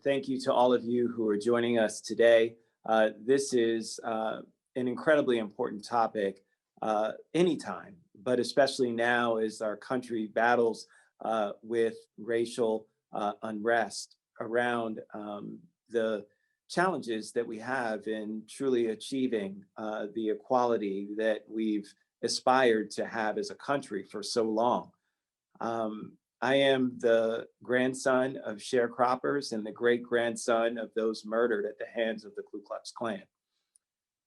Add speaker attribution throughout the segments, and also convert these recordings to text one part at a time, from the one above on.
Speaker 1: thank you to all of you who are joining us today. This is an incredibly important topic anytime, but especially now as our country battles with racial unrest around the challenges that we have in truly achieving the equality that we've aspired to have as a country for so long. I am the grandson of sharecroppers and the great-grandson of those murdered at the hands of the Ku Klux Klan.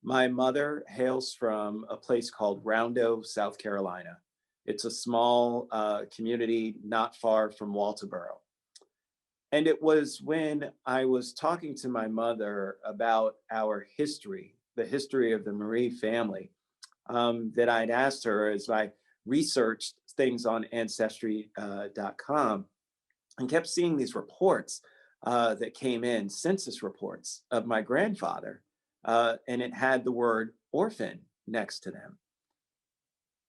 Speaker 1: My mother hails from a place called Roundo, South Carolina. It's a small community not far from Walterboro. And it was when I was talking to my mother about our history, the history of the Marie family, that I'd asked her as I researched things on Ancestry.com and kept seeing these reports that came in, census reports of my grandfather, and it had the word orphan next to them.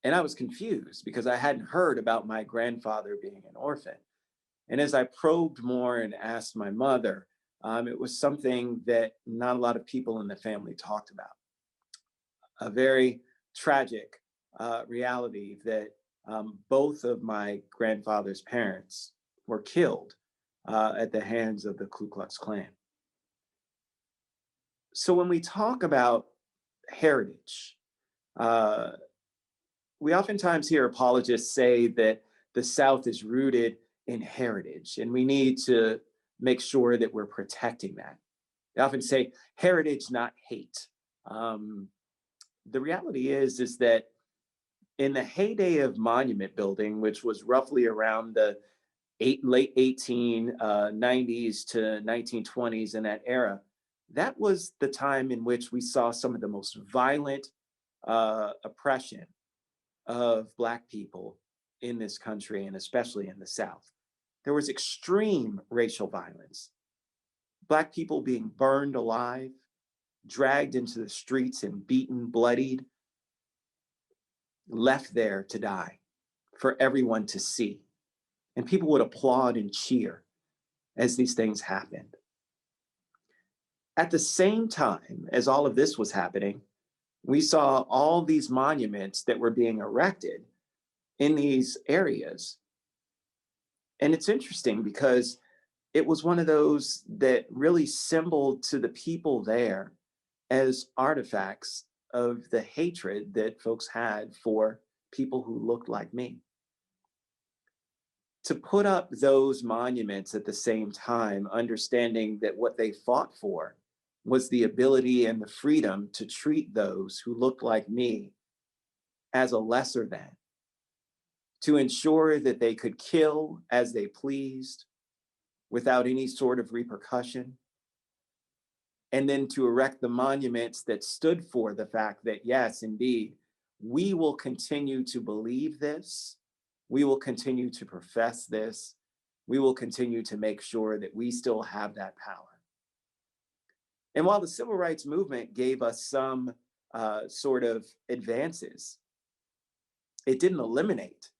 Speaker 1: And I was confused because I hadn't heard about my grandfather being an orphan. And as I probed more and asked my mother, it was something that not a lot of people in the family talked about. A very tragic reality that both of my grandfather's parents were killed at the hands of the Ku Klux Klan. So when we talk about heritage, we oftentimes hear apologists say that the South is rooted in heritage, and we need to make sure that we're protecting that. They often say heritage, not hate. The reality is that in the heyday of monument building, which was roughly around the late 1890s to 1920s, in that era, that was the time in which we saw some of the most violent oppression of Black people in this country, and especially in the South. There was extreme racial violence. Black people being burned alive, dragged into the streets and beaten, bloodied, left there to die for everyone to see. And people would applaud and cheer as these things happened. At the same time as all of this was happening, we saw all these monuments that were being erected in these areas. And it's interesting because it was one of those that really symbolized to the people there as artifacts of the hatred that folks had for people who looked like me. To put up those monuments at the same time, understanding that what they fought for was the ability and the freedom to treat those who looked like me as a lesser than, to ensure that they could kill as they pleased without any sort of repercussion, and then to erect the monuments that stood for the fact that, yes, indeed, we will continue to believe this, we will continue to profess this, we will continue to make sure that we still have that power. And while the civil rights movement gave us some sort of advances, it didn't eliminate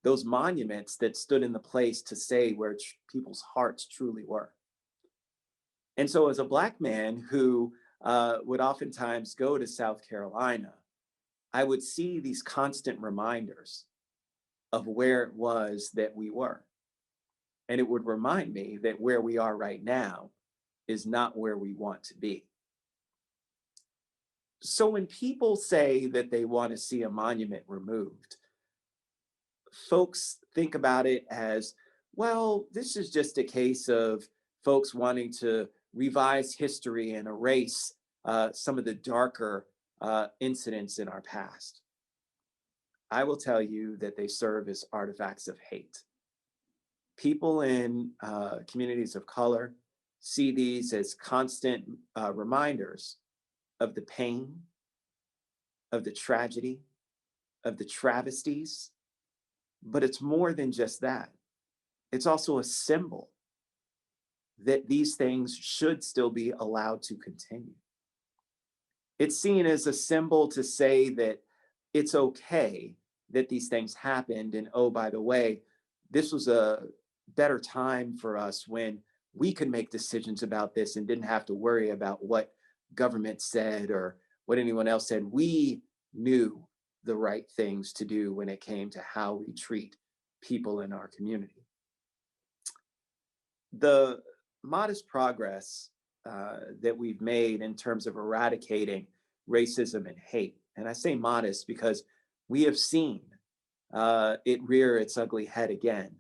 Speaker 1: those monuments that stood in the place to say where people's hearts truly were. And so as a Black man who would oftentimes go to South Carolina, I would see these constant reminders of where it was that we were. And it would remind me that where we are right now is not where we want to be. So when people say that they want to see a monument removed, folks think about it as, well, this is just a case of folks wanting to revise history and erase some of the darker incidents in our past. I will tell you that they serve as artifacts of hate. People in communities of color see these as constant reminders of the pain, of the tragedy, of the travesties. But it's more than just that. It's also a symbol that these things should still be allowed to continue. It's seen as a symbol to say that it's okay that these things happened. And oh, by the way, this was a better time for us when we could make decisions about this and didn't have to worry about what government said or what anyone else said. We knew the right things to do when it came to how we treat people in our community. The modest progress that we've made in terms of eradicating racism and hate, and I say modest because we have seen it rear its ugly head again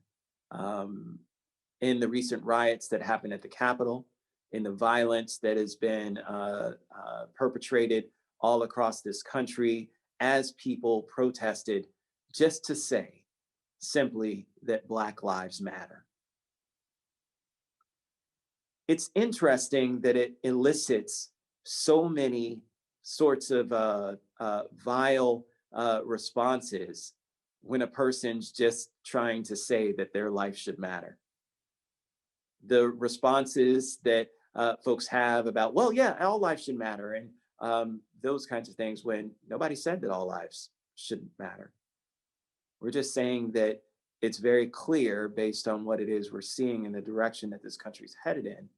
Speaker 1: in the recent riots that happened at the Capitol, in the violence that has been perpetrated all across this country as people protested just to say simply that Black Lives Matter. It's interesting that it elicits so many sorts of vile responses when a person's just trying to say that their life should matter. The responses that folks have about, well, yeah, all lives should matter, and those kinds of things, when nobody said that all lives shouldn't matter. We're just saying that it's very clear, based on what it is we're seeing in the direction that this country's headed in,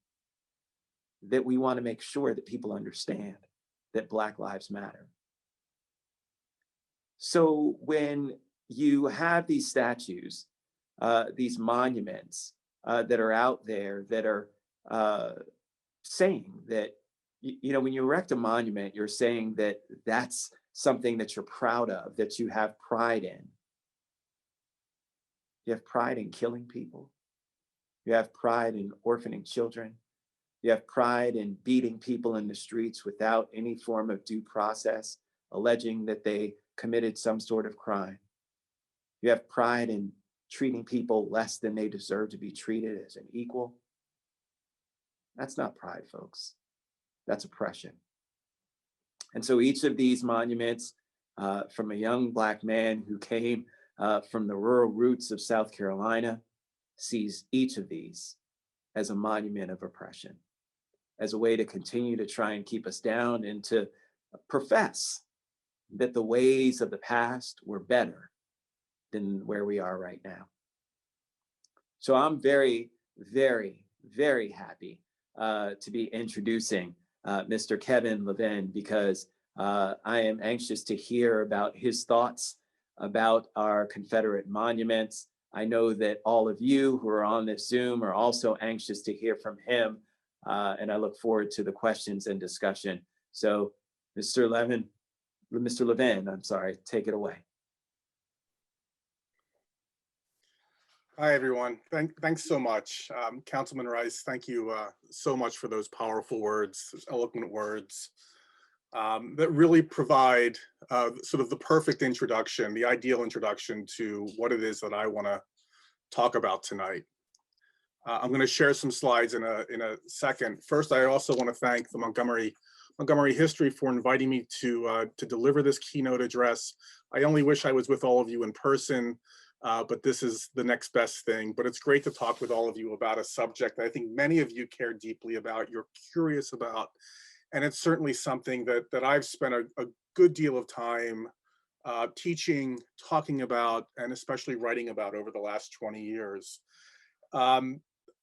Speaker 1: that we want to make sure that people understand that Black Lives Matter. So when you have these statues, these monuments that are out there that are saying that, you know, when you erect a monument, you're saying that that's something that you're proud of, that you have pride in. You have pride in killing people. You have pride in orphaning children. You have pride in beating people in the streets without any form of due process, alleging that they committed some sort of crime. You have pride in treating people less than they deserve to be treated, as an equal. That's not pride, folks. That's oppression. And so each of these monuments, from a young Black man who came from the rural roots of South Carolina, sees each of these as a monument of oppression, as a way to continue to try and keep us down and to profess that the ways of the past were better than where we are right now. So I'm very, very, very happy to be introducing Mr. Kevin Levin, because I am anxious to hear about his thoughts about our Confederate monuments. I know that all of you who are on this Zoom are also anxious to hear from him, and I look forward to the questions and discussion. So Mr. Levin, I'm sorry, take it away.
Speaker 2: Hi, everyone. Thanks so much. Councilman Rice, thank you so much for those powerful words, those eloquent words that really provide sort of the perfect introduction, the ideal introduction to what it is that I want to talk about tonight. I'm going to share some slides in a second. First, I also want to thank the Montgomery History for inviting me to deliver this keynote address. I only wish I was with all of you in person, but this is the next best thing. But it's great to talk with all of you about a subject that I think many of you care deeply about, you're curious about, and it's certainly something that I've spent a good deal of time teaching, talking about, and especially writing about over the last 20 years.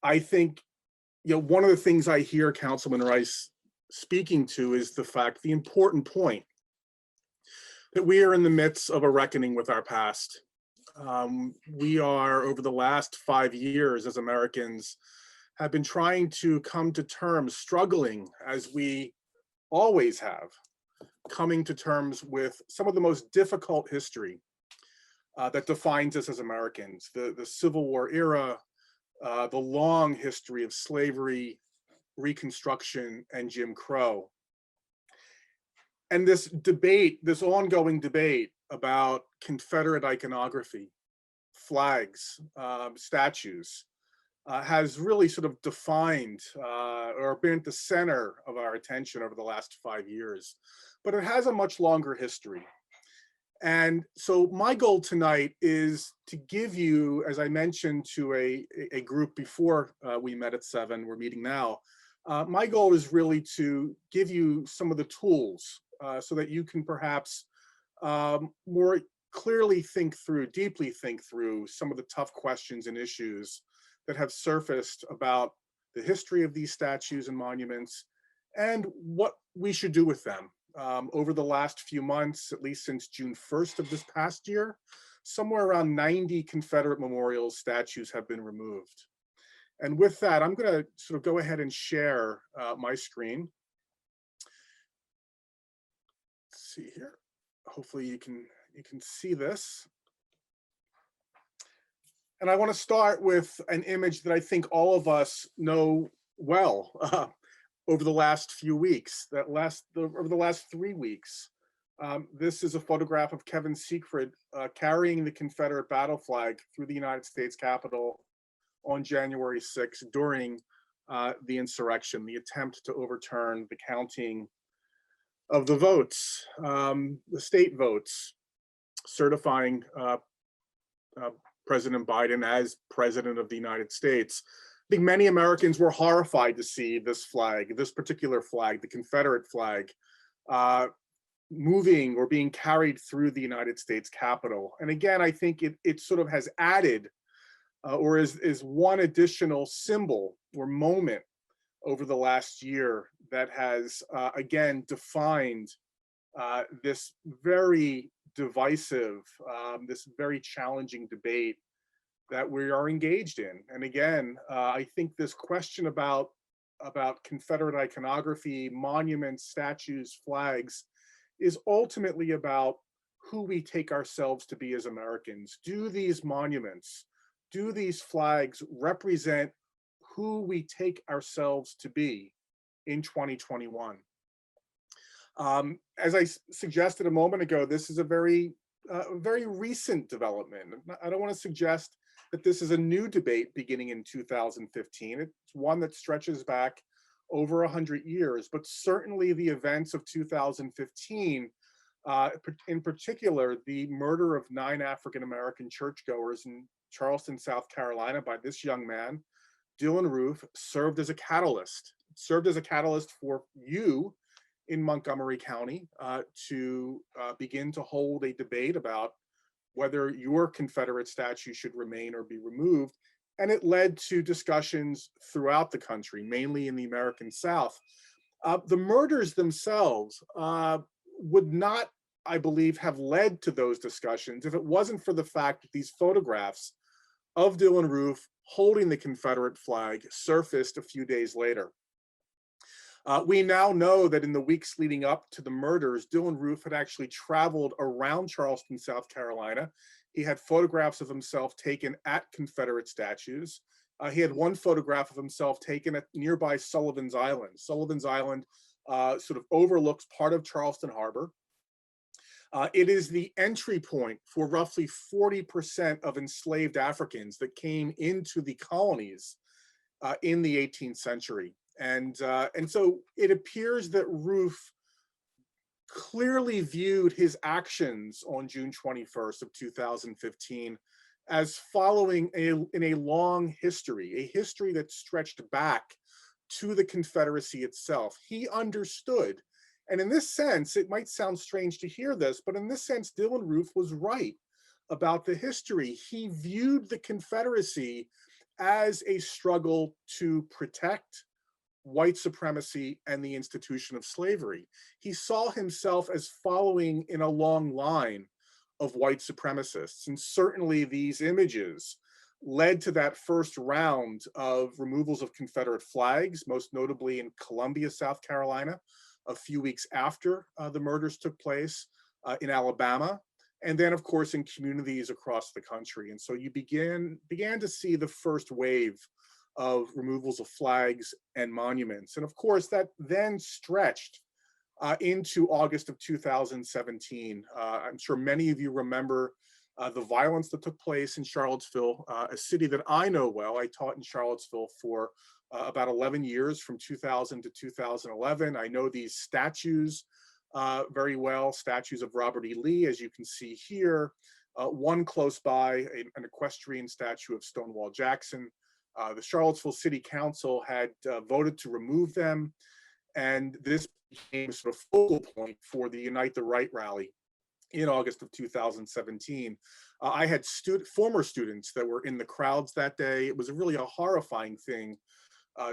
Speaker 2: I think, you know, one of the things I hear Councilman Rice speaking to is the important point that we are in the midst of a reckoning with our past. We are, over the last 5 years as Americans, have been trying to come to terms, struggling as we always have, coming to terms with some of the most difficult history that defines us as Americans, the Civil War era, the long history of slavery, Reconstruction, and Jim Crow. And this debate, this ongoing debate about Confederate iconography, flags, statues, has really sort of defined or been at the center of our attention over the last 5 years. But it has a much longer history. And so my goal tonight is to give you, as I mentioned to a group before we met at 7, we're meeting now, my goal is really to give you some of the tools so that you can perhaps more clearly think through, deeply think through some of the tough questions and issues that have surfaced about the history of these statues and monuments, and what we should do with them. Over the last few months, at least since June 1st of this past year, somewhere around 90 Confederate memorials, statues have been removed. And with that, I'm going to sort of go ahead and share my screen. Let's see here. Hopefully you can see this. And I want to start with an image that I think all of us know well over the last few weeks, over the last 3 weeks. This is a photograph of Kevin Siegfried carrying the Confederate battle flag through the United States Capitol on January 6th during the insurrection, the attempt to overturn the counting of the votes, the state votes, certifying President Biden as president of the United States. I think many Americans were horrified to see this flag, this particular flag, the Confederate flag, moving or being carried through the United States Capitol. And again, I think it sort of has added or is one additional symbol or moment over the last year that has, again, defined this very divisive, this very challenging debate that we are engaged in. And again, I think this question about Confederate iconography, monuments, statues, flags, is ultimately about who we take ourselves to be as Americans. Do these monuments, do these flags represent who we take ourselves to be in 2021? As I suggested a moment ago, this is a very recent development. I don't want to suggest that this is a new debate beginning in 2015. It's one that stretches back over 100 years, but certainly the events of 2015, in particular, the murder of 9 African-American churchgoers in Charleston, South Carolina by this young man, Dylann Roof, served as a catalyst for you in Montgomery County to begin to hold a debate about whether your Confederate statue should remain or be removed. And it led to discussions throughout the country, mainly in the American South. The murders themselves would not, I believe, have led to those discussions if it wasn't for the fact that these photographs of Dylann Roof holding the Confederate flag surfaced a few days later. We now know that in the weeks leading up to the murders, Dylann Roof had actually traveled around Charleston, South Carolina. He had photographs of himself taken at Confederate statues. He had one photograph of himself taken at nearby Sullivan's Island. Sullivan's Island sort of overlooks part of Charleston Harbor. It is the entry point for roughly 40% of enslaved Africans that came into the colonies in the 18th century. And so it appears that Roof clearly viewed his actions on June 21st of 2015 as following in a long history, a history that stretched back to the Confederacy itself. He understood, and in this sense, it might sound strange to hear this, but in this sense, Dylann Roof was right about the history. He viewed the Confederacy as a struggle to protect white supremacy and the institution of slavery. He saw himself as following in a long line of white supremacists. And certainly these images led to that first round of removals of Confederate flags, most notably in Columbia, South Carolina, a few weeks after the murders took place, in Alabama, and then of course in communities across the country. And so you began to see the first wave of removals of flags and monuments. And of course, that then stretched into August of 2017. I'm sure many of you remember the violence that took place in Charlottesville, a city that I know well. I taught in Charlottesville for about 11 years, from 2000 to 2011. I know these statues very well, statues of Robert E. Lee, as you can see here. One close by, an equestrian statue of Stonewall Jackson. The Charlottesville City Council had voted to remove them, and this became sort of focal point for the Unite the Right rally in August of 2017. I had former students that were in the crowds that day. It was really a horrifying thing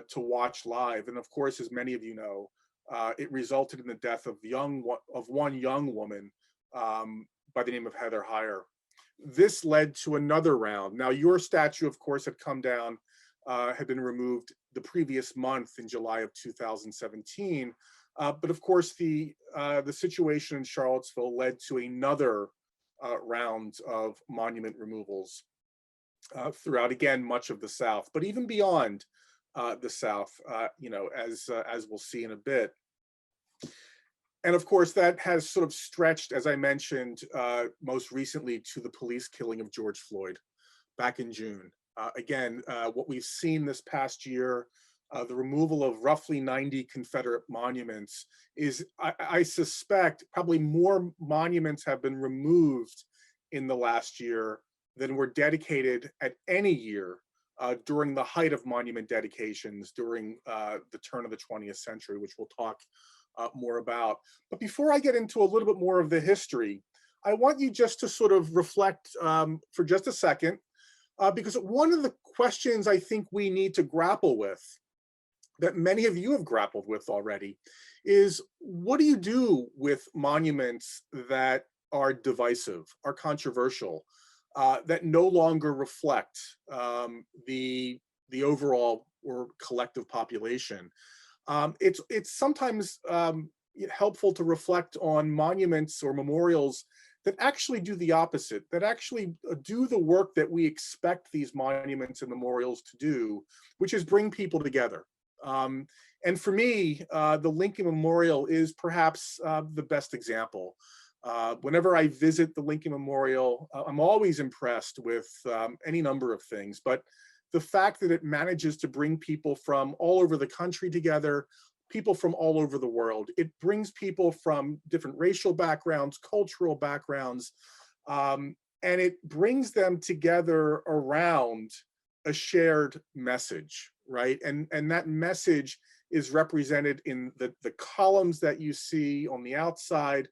Speaker 2: to watch live. And of course, as many of you know, it resulted in the death of one young woman by the name of Heather Heyer. This led to another round. Now, your statue, of course, had come down, had been removed the previous month in July of 2017. But of course, the situation in Charlottesville led to another round of monument removals throughout, again, much of the South, but even beyond the South, as we'll see in a bit. And of course, that has sort of stretched, as I mentioned, most recently to the police killing of George Floyd back in June. Again, what we've seen this past year, the removal of roughly 90 Confederate monuments is, I suspect, probably more monuments have been removed in the last year than were dedicated at any year during the height of monument dedications during the turn of the 20th century, which we'll talk more about. But before I get into a little bit more of the history, I want you just to sort of reflect for just a second, because one of the questions I think we need to grapple with, that many of you have grappled with already, is what do you do with monuments that are divisive, are controversial, that no longer reflect the overall or collective population? It's sometimes helpful to reflect on monuments or memorials that actually do the opposite, that actually do the work that we expect these monuments and memorials to do, which is bring people together. And for me, the Lincoln Memorial is perhaps the best example. Whenever I visit the Lincoln Memorial, I'm always impressed with any number of things, but the fact that it manages to bring people from all over the country together, people from all over the world. It brings people from different racial backgrounds, cultural backgrounds, and it brings them together around a shared message, right? And that message is represented in the columns that you see on the outside.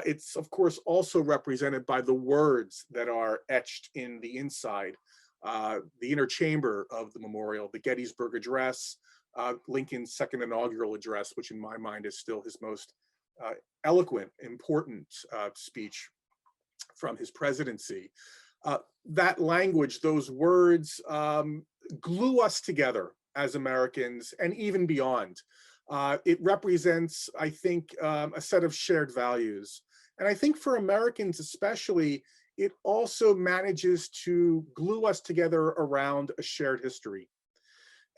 Speaker 2: It's, of course, also represented by the words that are etched in the inside. The inner chamber of the memorial, the Gettysburg Address, Lincoln's second inaugural address, which in my mind is still his most eloquent, important speech from his presidency. That language, those words, glue us together as Americans and even beyond. It represents, I think, a set of shared values. And I think for Americans especially, it also manages to glue us together around a shared history.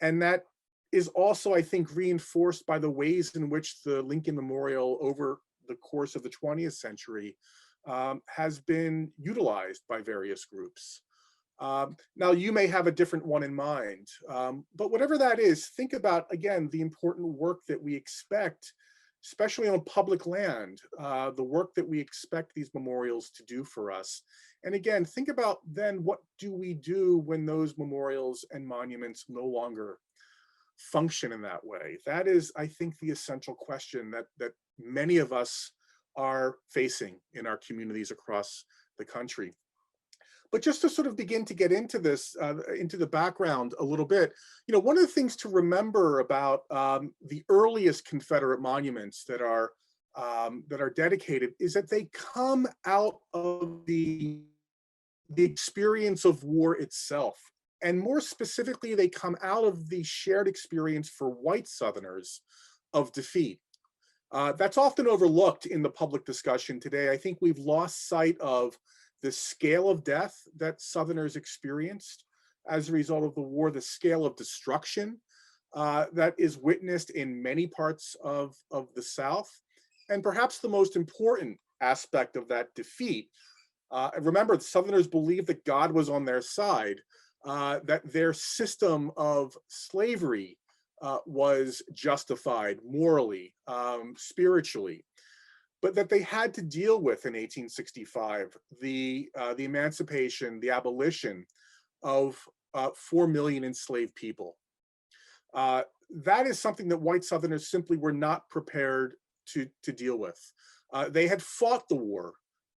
Speaker 2: And that is also, I think, reinforced by the ways in which the Lincoln Memorial over the course of the 20th century has been utilized by various groups. Now, you may have a different one in mind, but whatever that is, think about, again, the important work that we expect, especially on public land, the work that we expect these memorials to do for us. And again, think about then, what do we do when those memorials and monuments no longer function in that way? That is, I think, the essential question that many of us are facing in our communities across the country. But just to sort of begin to get into this, into the background a little bit, one of the things to remember about the earliest Confederate monuments that are dedicated is that they come out of the experience of war itself. And more specifically, they come out of the shared experience for white Southerners of defeat. That's often overlooked in the public discussion today. I think we've lost sight of the scale of death that Southerners experienced as a result of the war, the scale of destruction that is witnessed in many parts of the South, and perhaps the most important aspect of that defeat. Remember, the Southerners believed that God was on their side, that their system of slavery was justified morally, spiritually, but that they had to deal with in 1865 the emancipation, the abolition of 4 million enslaved people. That is something that white Southerners simply were not prepared to deal with. They had fought the war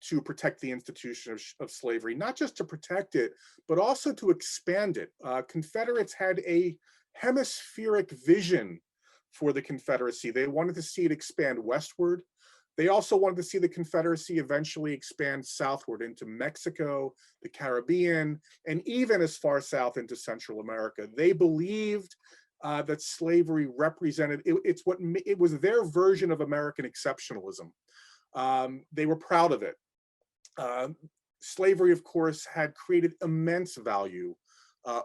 Speaker 2: to protect the institution of slavery, not just to protect it, but also to expand it. Confederates had a hemispheric vision for the Confederacy. They wanted to see it expand westward. They also wanted to see the Confederacy eventually expand southward into Mexico, the Caribbean, and even as far south into Central America. They believed that slavery represented, it was their version of American exceptionalism. They were proud of it. Slavery, of course, had created immense value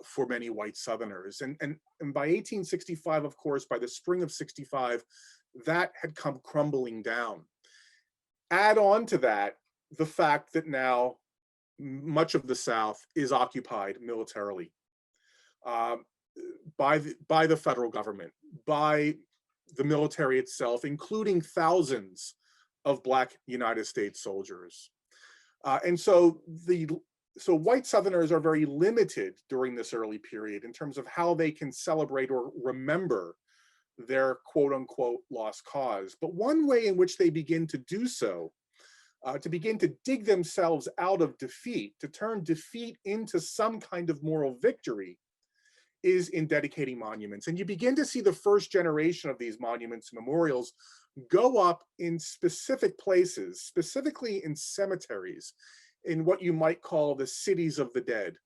Speaker 2: for many white Southerners. And by 1865, of course, by the spring of 65, that had come crumbling down. Add on to that the fact that now much of the South is occupied militarily by the federal government, by the military itself, including thousands of Black United States soldiers. And so white Southerners are very limited during this early period in terms of how they can celebrate or remember their quote unquote lost cause. But one way in which they begin to do so, to begin to dig themselves out of defeat, to turn defeat into some kind of moral victory, is in dedicating monuments. And you begin to see the first generation of these monuments and memorials go up in specific places, specifically in cemeteries, in what you might call the cities of the dead.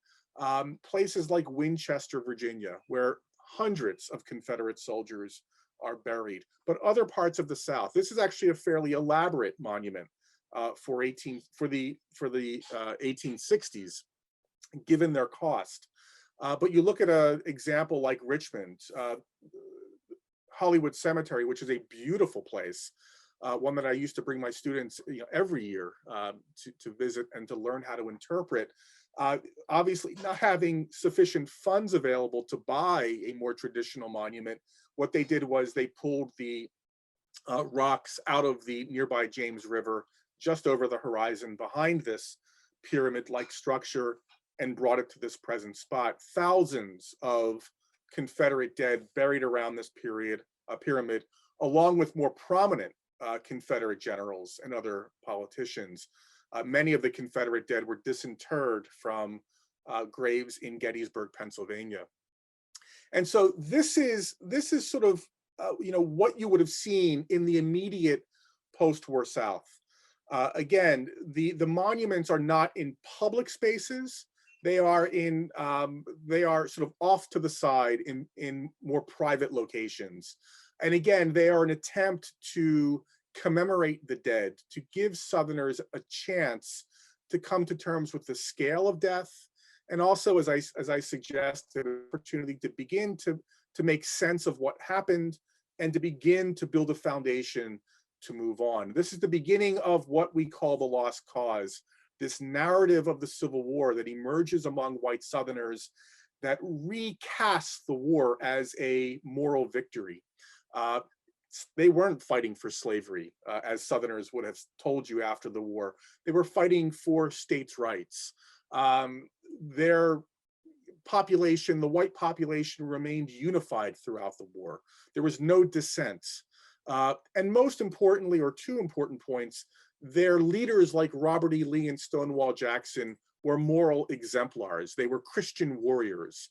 Speaker 2: Places like Winchester, Virginia, where hundreds of Confederate soldiers are buried, but other parts of the South. This is actually a fairly elaborate monument for the 1860s, given their cost. But you look at an example like Richmond, Hollywood Cemetery, which is a beautiful place, one that I used to bring my students every year to visit and to learn how to interpret. Obviously, not having sufficient funds available to buy a more traditional monument, what they did was they pulled the rocks out of the nearby James River just over the horizon behind this pyramid-like structure and brought it to this present spot. Thousands of Confederate dead buried around this pyramid, along with more prominent Confederate generals and other politicians. Many of the Confederate dead were disinterred from graves in Gettysburg, Pennsylvania. And so this is sort of what you would have seen in the immediate post-war South. Again, the monuments are not in public spaces. They are sort of off to the side in more private locations. And again, they are an attempt to commemorate the dead, to give Southerners a chance to come to terms with the scale of death, and also, as I suggested, an opportunity to begin to make sense of what happened and to begin to build a foundation to move on. This is the beginning of what we call the lost cause, this narrative of the Civil War that emerges among white Southerners that recasts the war as a moral victory. They weren't fighting for slavery, as Southerners would have told you after the war. They were fighting for states' rights. Their population, the white population, remained unified throughout the war. There was no dissent. And most importantly, or two important points, their leaders like Robert E. Lee and Stonewall Jackson were moral exemplars. They were Christian warriors.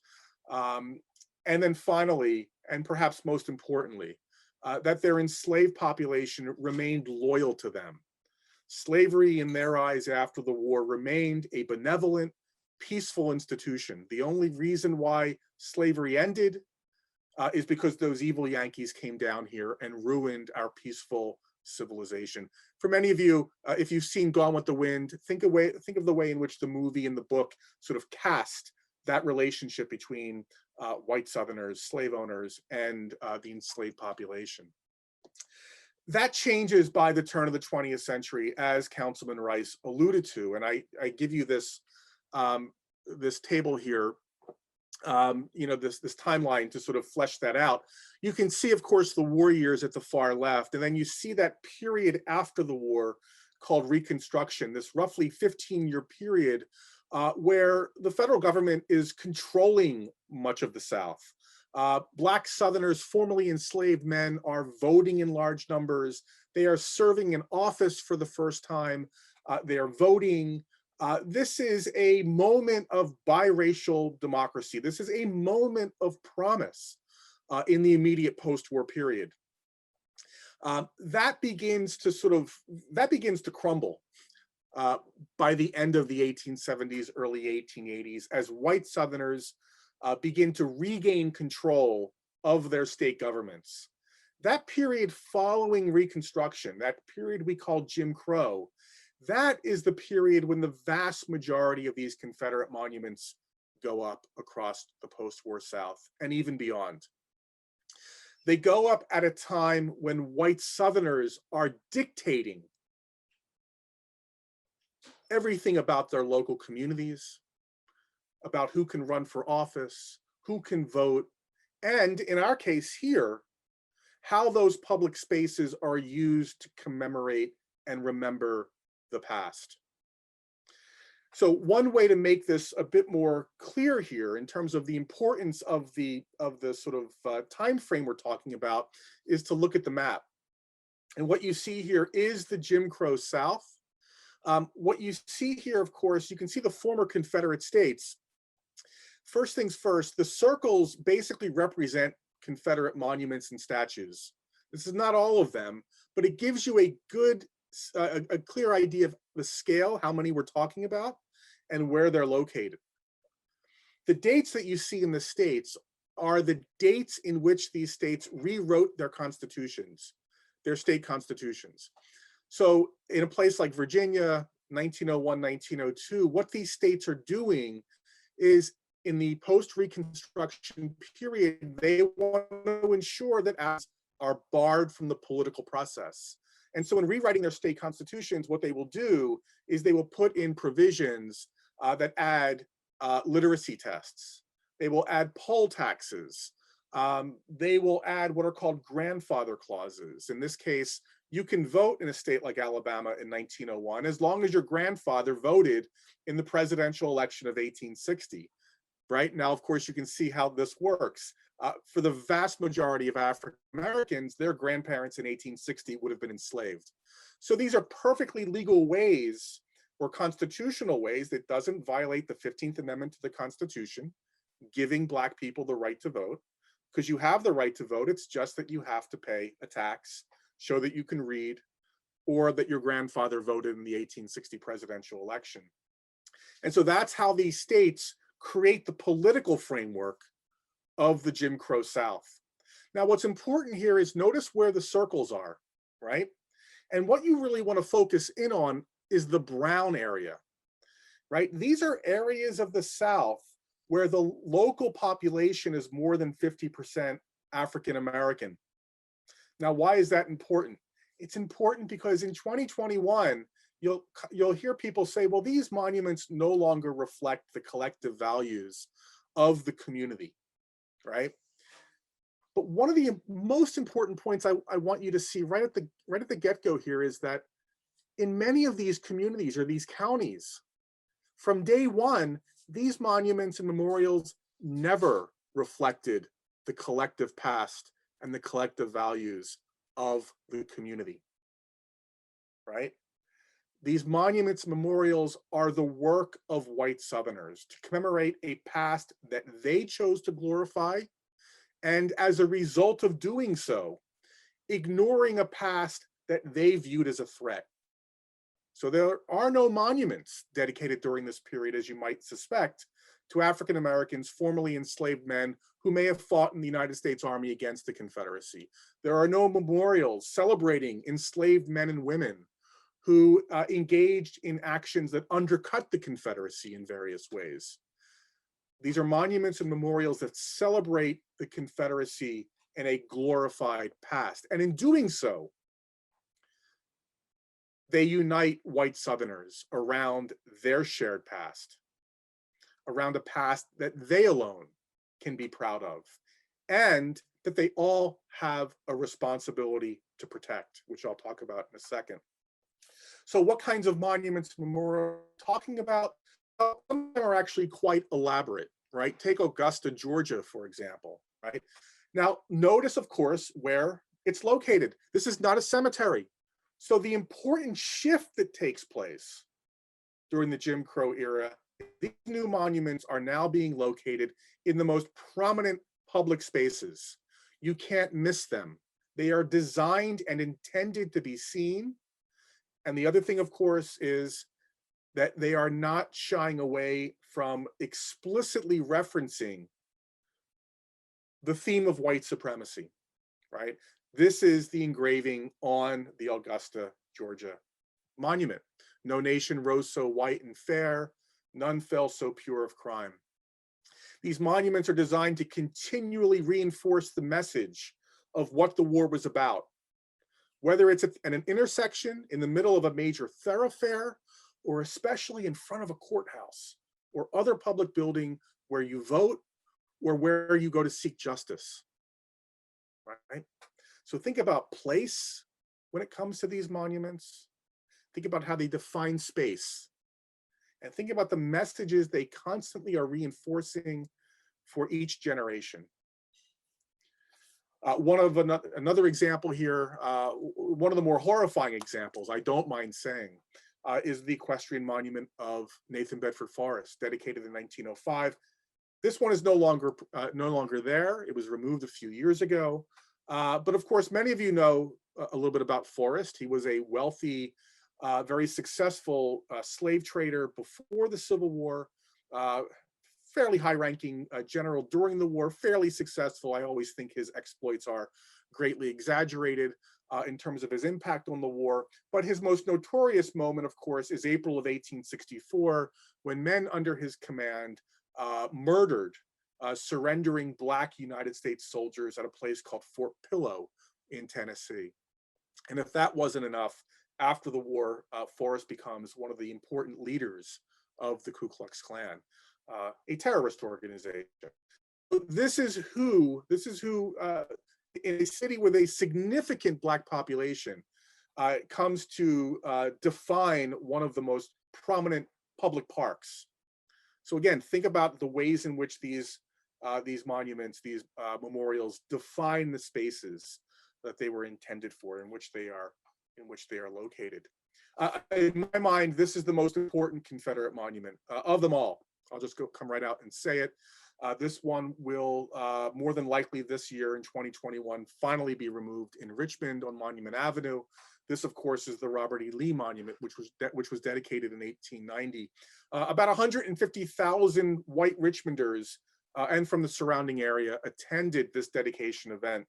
Speaker 2: And then finally, and perhaps most importantly, that their enslaved population remained loyal to them. Slavery, in their eyes after the war, remained a benevolent, peaceful institution. The only reason why slavery ended is because those evil Yankees came down here and ruined our peaceful civilization. For many of you, if you've seen Gone with the Wind, think of the way in which the movie and the book sort of cast that relationship between white Southerners, slave owners, and the enslaved population. That changes by the turn of the 20th century, as Councilman Rice alluded to, and I give you this this table here, this timeline to sort of flesh that out. You can see, of course, the war years at the far left, and then you see that period after the war called Reconstruction, this roughly 15-year period where the federal government is controlling much of the South. Black Southerners, formerly enslaved men, are voting in large numbers. They are serving in office for the first time. They are voting. This is a moment of biracial democracy. This is a moment of promise in the immediate post-war period. That begins to crumble by the end of the 1870s, early 1880s, as white Southerners begin to regain control of their state governments. That period following Reconstruction, that period we call Jim Crow, that is the period when the vast majority of these Confederate monuments go up across the post-war South and even beyond. They go up at a time when white Southerners are dictating everything about their local communities, about who can run for office, who can vote, and in our case here, how those public spaces are used to commemorate and remember the past. So one way to make this a bit more clear here in terms of the importance of the sort of time frame we're talking about is to look at the map. And what you see here is the Jim Crow South. What you see here, of course, you can see the former Confederate states. First things first, the circles basically represent Confederate monuments and statues. This is not all of them, but it gives you a good, a clear idea of the scale, how many we're talking about, and where they're located. The dates that you see in the states are the dates in which these states rewrote their constitutions, their state constitutions. So in a place like Virginia, 1901, 1902, what these states are doing is in the post-Reconstruction period, they want to ensure that acts are barred from the political process. And so in rewriting their state constitutions, what they will do is they will put in provisions that add literacy tests. They will add poll taxes. They will add what are called grandfather clauses. In this case, you can vote in a state like Alabama in 1901 as long as your grandfather voted in the presidential election of 1860. Right now, of course, you can see how this works. For the vast majority of African Americans, their grandparents in 1860 would have been enslaved. So these are perfectly legal ways or constitutional ways that doesn't violate the 15th Amendment to the Constitution, giving Black people the right to vote, because you have the right to vote. It's just that you have to pay a tax, show that you can read, or that your grandfather voted in the 1860 presidential election. And so that's how these states create the political framework of the Jim Crow South. Now, what's important here is notice where the circles are, right? And what you really want to focus in on is the brown area, right? These are areas of the South where the local population is more than 50% African American. Now, why is that important? It's important because in 2021, you'll hear people say, well, these monuments no longer reflect the collective values of the community, right? But one of the most important points I want you to see right at the get-go here is that in many of these communities or these counties, from day one, these monuments and memorials never reflected the collective past and the collective values of the community, right? These monuments, memorials are the work of white Southerners to commemorate a past that they chose to glorify, and as a result of doing so, ignoring a past that they viewed as a threat. So there are no monuments dedicated during this period, as you might suspect, to African Americans, formerly enslaved men who may have fought in the United States Army against the Confederacy. There are no memorials celebrating enslaved men and women who engaged in actions that undercut the Confederacy in various ways. These are monuments and memorials that celebrate the Confederacy in a glorified past. And in doing so, they unite white Southerners around their shared past, around a past that they alone can be proud of, and that they all have a responsibility to protect, which I'll talk about in a second. So what kinds of monuments and memorials are talking about? Some of them are actually quite elaborate, right? Take Augusta, Georgia, for example, right? Now, notice, of course, where it's located. This is not a cemetery. So the important shift that takes place during the Jim Crow era, these new monuments are now being located in the most prominent public spaces. You can't miss them. They are designed and intended to be seen. And the other thing, of course, is that they are not shying away from explicitly referencing the theme of white supremacy, right? This is the engraving on the Augusta, Georgia monument. No nation rose so white and fair, none fell so pure of crime. These monuments are designed to continually reinforce the message of what the war was about, whether it's at an intersection in the middle of a major thoroughfare, or especially in front of a courthouse or other public building where you vote or where you go to seek justice, right? So think about place when it comes to these monuments. Think about how they define space, and think about the messages they constantly are reinforcing for each generation. Another example here, one of the more horrifying examples, I don't mind saying, is the equestrian monument of Nathan Bedford Forrest, dedicated in 1905. This one is no longer there. It was removed a few years ago. But of course, many of you know a little bit about Forrest. He was a wealthy, very successful slave trader before the Civil War, fairly high-ranking general during the war, fairly successful. I always think his exploits are greatly exaggerated in terms of his impact on the war. But his most notorious moment, of course, is April of 1864, when men under his command murdered surrendering Black United States soldiers at a place called Fort Pillow in Tennessee. And if that wasn't enough, after the war, Forrest becomes one of the important leaders of the Ku Klux Klan, a terrorist organization. This is who in a city with a significant Black population comes to define one of the most prominent public parks. So again, think about the ways in which these monuments, these memorials, define the spaces that they were intended for, in which they are located. In my mind, this is the most important Confederate monument of them all. I'll just come right out and say it. This one will more than likely this year in 2021 finally be removed in Richmond on Monument Avenue. This, of course, is the Robert E. Lee Monument, which was dedicated in 1890. About 150,000 white Richmonders and from the surrounding area attended this dedication event.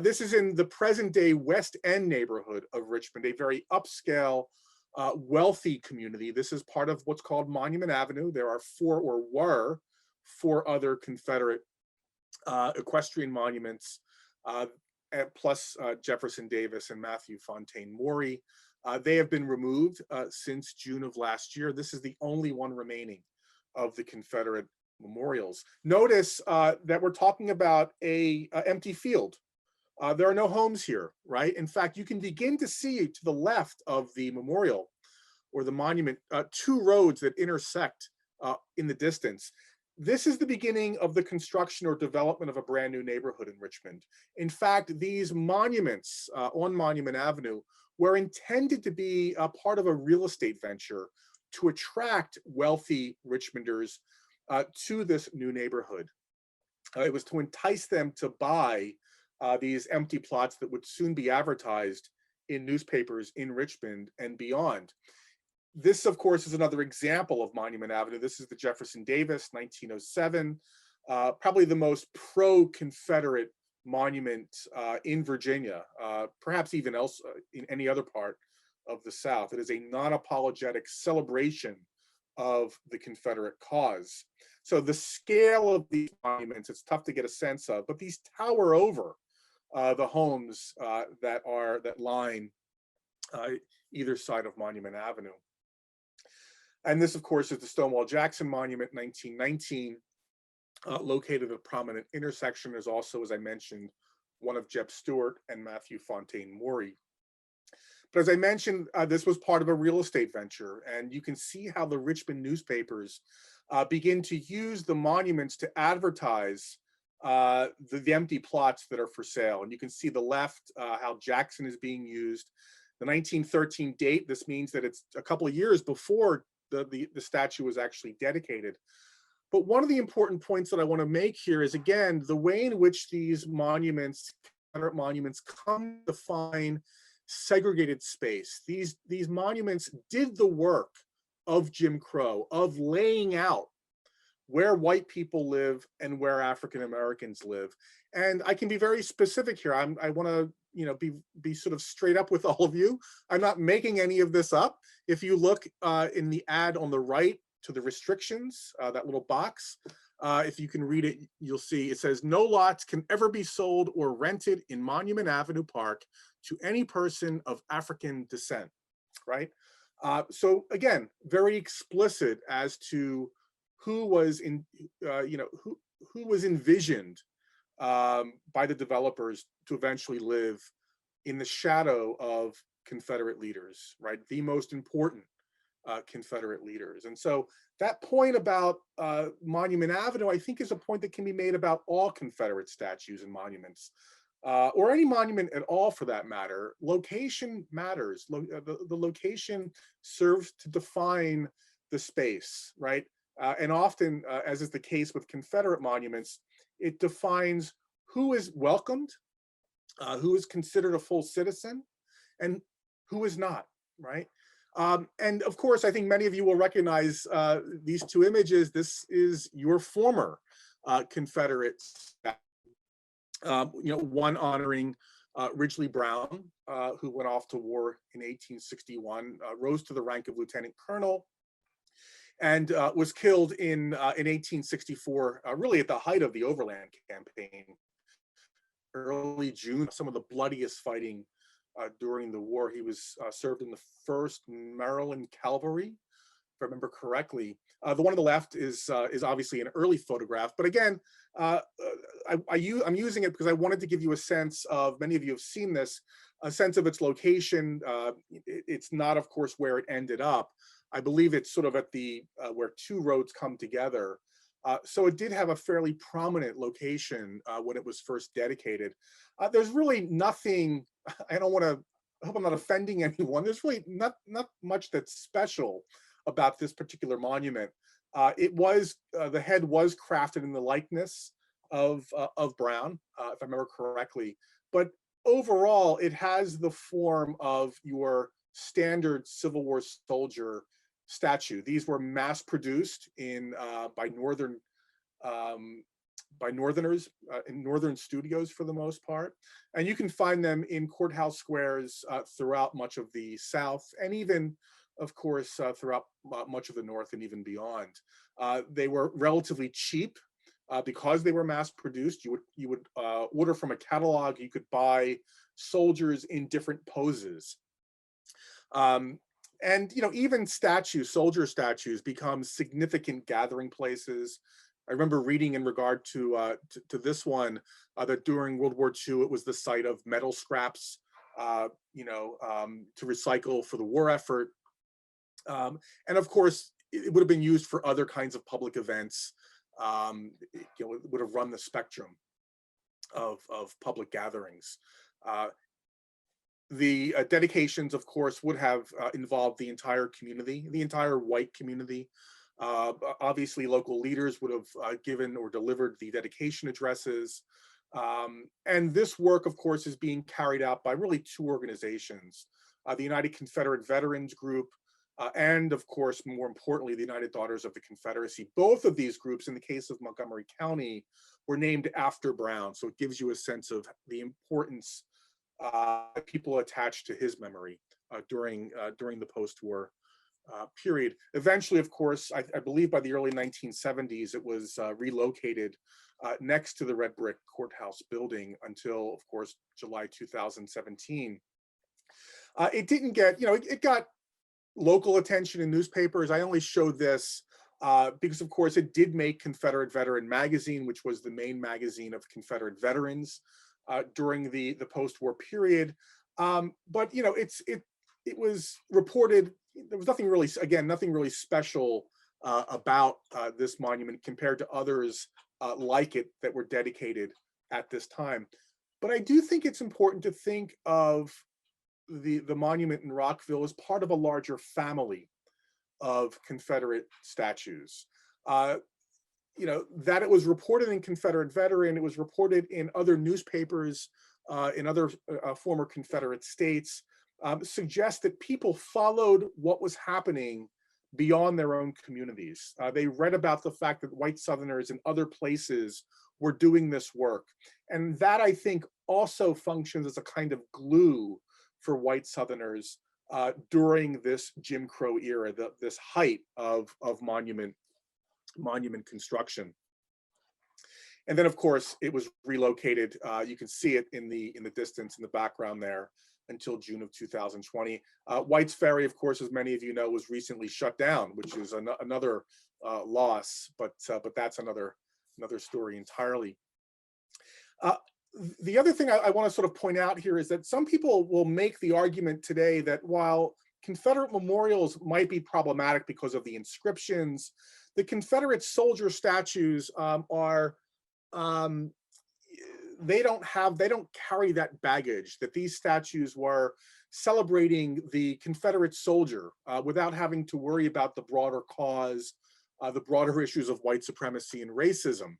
Speaker 2: This is in the present-day West End neighborhood of Richmond, a very upscale, wealthy community. This is part of what's called Monument Avenue. There are were four other Confederate equestrian monuments, plus Jefferson Davis and Matthew Fontaine Maury. They have been removed since June of last year. This is the only one remaining of the Confederate memorials. Notice that we're talking about a empty field. There are no homes here, right? In fact, you can begin to see to the left of the memorial or the monument, two roads that intersect in the distance. This is the beginning of the construction or development of a brand new neighborhood in Richmond. In fact, these monuments on Monument Avenue were intended to be a part of a real estate venture to attract wealthy Richmonders to this new neighborhood. It was to entice them to buy these empty plots that would soon be advertised in newspapers in Richmond and beyond. This, of course, is another example of Monument Avenue. This is the Jefferson Davis, 1907, probably the most pro-Confederate monument in Virginia, perhaps even else in any other part of the South. It is a non-apologetic celebration of the Confederate cause. So the scale of these monuments, it's tough to get a sense of, but these tower over the homes that line either side of Monument Avenue. And this, of course, is the Stonewall Jackson Monument, 1919, located at a prominent intersection. There's also, as I mentioned, one of Jeb Stuart and Matthew Fontaine Maury. But as I mentioned, this was part of a real estate venture, and you can see how the Richmond newspapers begin to use the monuments to advertise the empty plots that are for sale. And you can see the left, how Jackson is being used. the 1913 date. This means that it's a couple of years before the statue was actually dedicated. But one of the important points that I want to make here is, again, the way in which these monuments, Confederate monuments, come to define segregated space. These monuments did the work of Jim Crow, of laying out where white people live and where African Americans live. And I can be very specific here. I want to, be sort of straight up with all of you. I'm not making any of this up. If you look in the ad on the right to the restrictions, that little box, if you can read it, you'll see it says, no lots can ever be sold or rented in Monument Avenue Park to any person of African descent, right? So again, very explicit as to who was who was envisioned by the developers to eventually live in the shadow of Confederate leaders, right? The most important Confederate leaders. And so that point about Monument Avenue, I think, is a point that can be made about all Confederate statues and monuments, or any monument at all for that matter. Location matters. The location serves to define the space, right? And often, as is the case with Confederate monuments, it defines who is welcomed, who is considered a full citizen, and who is not, right? And of course, I think many of you will recognize these two images. This is your former Confederate statue. One honoring Ridgely Brown, who went off to war in 1861, rose to the rank of lieutenant colonel, and was killed in 1864, really at the height of the Overland Campaign, early June. Some of the bloodiest fighting during the war. He was served in the 1st Maryland Cavalry, if I remember correctly. The one on the left is obviously an early photograph, but again, I'm using it because I wanted to give you a sense of, many of you have seen this, a sense of its location. It's not, of course, where it ended up. I believe it's sort of at the where two roads come together. So it did have a fairly prominent location when it was first dedicated. There's really nothing, I hope I'm not offending anyone. There's really not much that's special about this particular monument. The head was crafted in the likeness of Brown, if I remember correctly. But overall, it has the form of your standard Civil War soldier statue. These were mass produced by Northerners in Northern studios for the most part, and you can find them in courthouse squares throughout much of the South, and even, of course, throughout much of the North and even beyond. They were relatively cheap because they were mass produced. You would order from a catalog. You could buy soldiers in different poses. And even soldier statues become significant gathering places. I remember reading in regard to this one that during World War II, it was the site of metal scraps, to recycle for the war effort. And of course, it would have been used for other kinds of public events. It would have run the spectrum of public gatherings. The dedications, of course, would have involved the entire community, the entire white community. Obviously, local leaders would have given or delivered the dedication addresses. And this work, of course, is being carried out by really two organizations, the United Confederate Veterans Group, and of course, more importantly, the United Daughters of the Confederacy. Both of these groups, in the case of Montgomery County, were named after Brown. So it gives you a sense of the importance people attached to his memory during the post-war period. Eventually, of course, I believe by the early 1970s, it was relocated next to the red brick courthouse building until, of course, July 2017. It didn't get, it got local attention in newspapers. I only showed this because, of course, it did make Confederate Veteran magazine, which was the main magazine of Confederate veterans during the post-war period. But it was reported. There was nothing really, again, nothing really special about this monument compared to others like it that were dedicated at this time. But I do think it's important to think of the monument in Rockville is part of a larger family of Confederate statues. That it was reported in Confederate Veteran, it was reported in other newspapers in other former Confederate states, suggests that people followed what was happening beyond their own communities. They read about the fact that white Southerners in other places were doing this work. And that, I think, also functions as a kind of glue for white Southerners during this Jim Crow era, this height of monument construction. And then, of course, it was relocated. You can see it in the distance in the background there until June of 2020. White's Ferry, of course, as many of you know, was recently shut down, which is another loss, but that's another story entirely. The other thing I want to sort of point out here is that some people will make the argument today that while Confederate memorials might be problematic because of the inscriptions, the Confederate soldier statues they don't carry that baggage, that these statues were celebrating the Confederate soldier without having to worry about the broader cause, the broader issues of white supremacy and racism.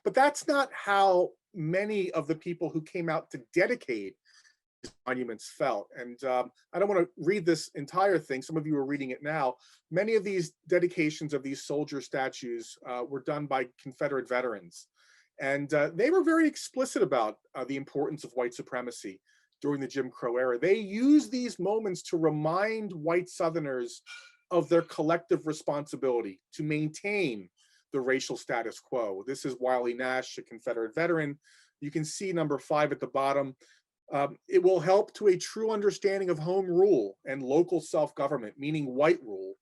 Speaker 2: But that's not how many of the people who came out to dedicate these monuments felt. And I don't want to read this entire thing. Some of you are reading it now. Many of these dedications of these soldier statues were done by Confederate veterans. And they were very explicit about the importance of white supremacy during the Jim Crow era. They used these moments to remind white Southerners of their collective responsibility to maintain the racial status quo. This is Wiley Nash, a Confederate veteran. You can see number 5 at the bottom. It will help to a true understanding of home rule and local self-government, meaning white rule,